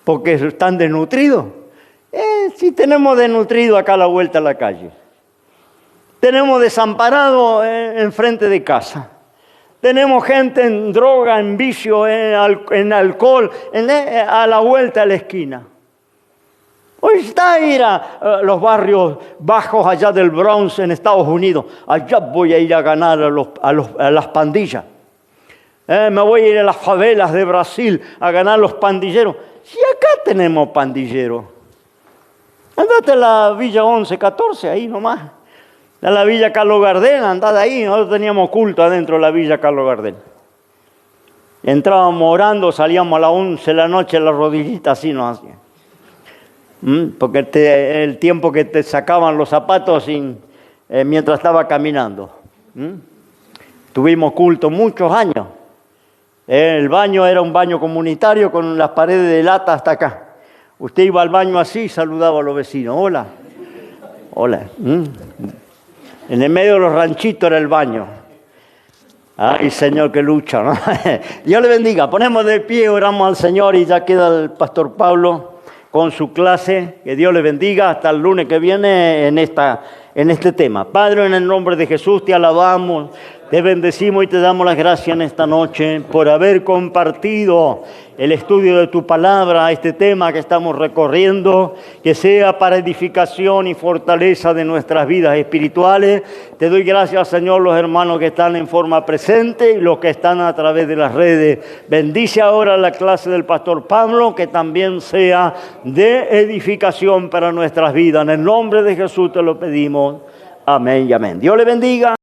Porque están desnutridos. Sí tenemos desnutridos acá a la vuelta a la calle. Tenemos desamparados enfrente de casa. Tenemos gente en droga, en vicio, en alcohol, a la vuelta a la esquina. Hoy está ir a los barrios bajos allá del Bronx en Estados Unidos. Allá voy a ir a ganar a las pandillas. Me voy a ir a las favelas de Brasil a ganar los pandilleros. Si acá tenemos pandilleros. Andate a la Villa 11-14, ahí nomás. A la Villa Carlos Gardel, andad ahí. Nosotros teníamos culto adentro de la Villa Carlos Gardel. Entrábamos orando, salíamos a las 11 de la noche, las rodillitas así nos hacían. Porque el tiempo que te sacaban los zapatos mientras estaba caminando. Tuvimos culto muchos años. El baño era un baño comunitario con las paredes de lata hasta acá. Usted iba al baño así y saludaba a los vecinos. Hola. Hola. En el medio de los ranchitos era el baño. Ay, Señor, que lucha, ¿no? Dios le bendiga. Ponemos de pie, oramos al Señor y ya queda el pastor Pablo con su clase. Que Dios le bendiga hasta el lunes que viene en este tema. Padre, en el nombre de Jesús te alabamos, te bendecimos y te damos las gracias en esta noche por haber compartido el estudio de tu palabra, este tema que estamos recorriendo, que sea para edificación y fortaleza de nuestras vidas espirituales. Te doy gracias, Señor, los hermanos que están en forma presente y los que están a través de las redes. Bendice ahora la clase del pastor Pablo, que también sea de edificación para nuestras vidas. En el nombre de Jesús te lo pedimos. Amén y amén. Dios le bendiga.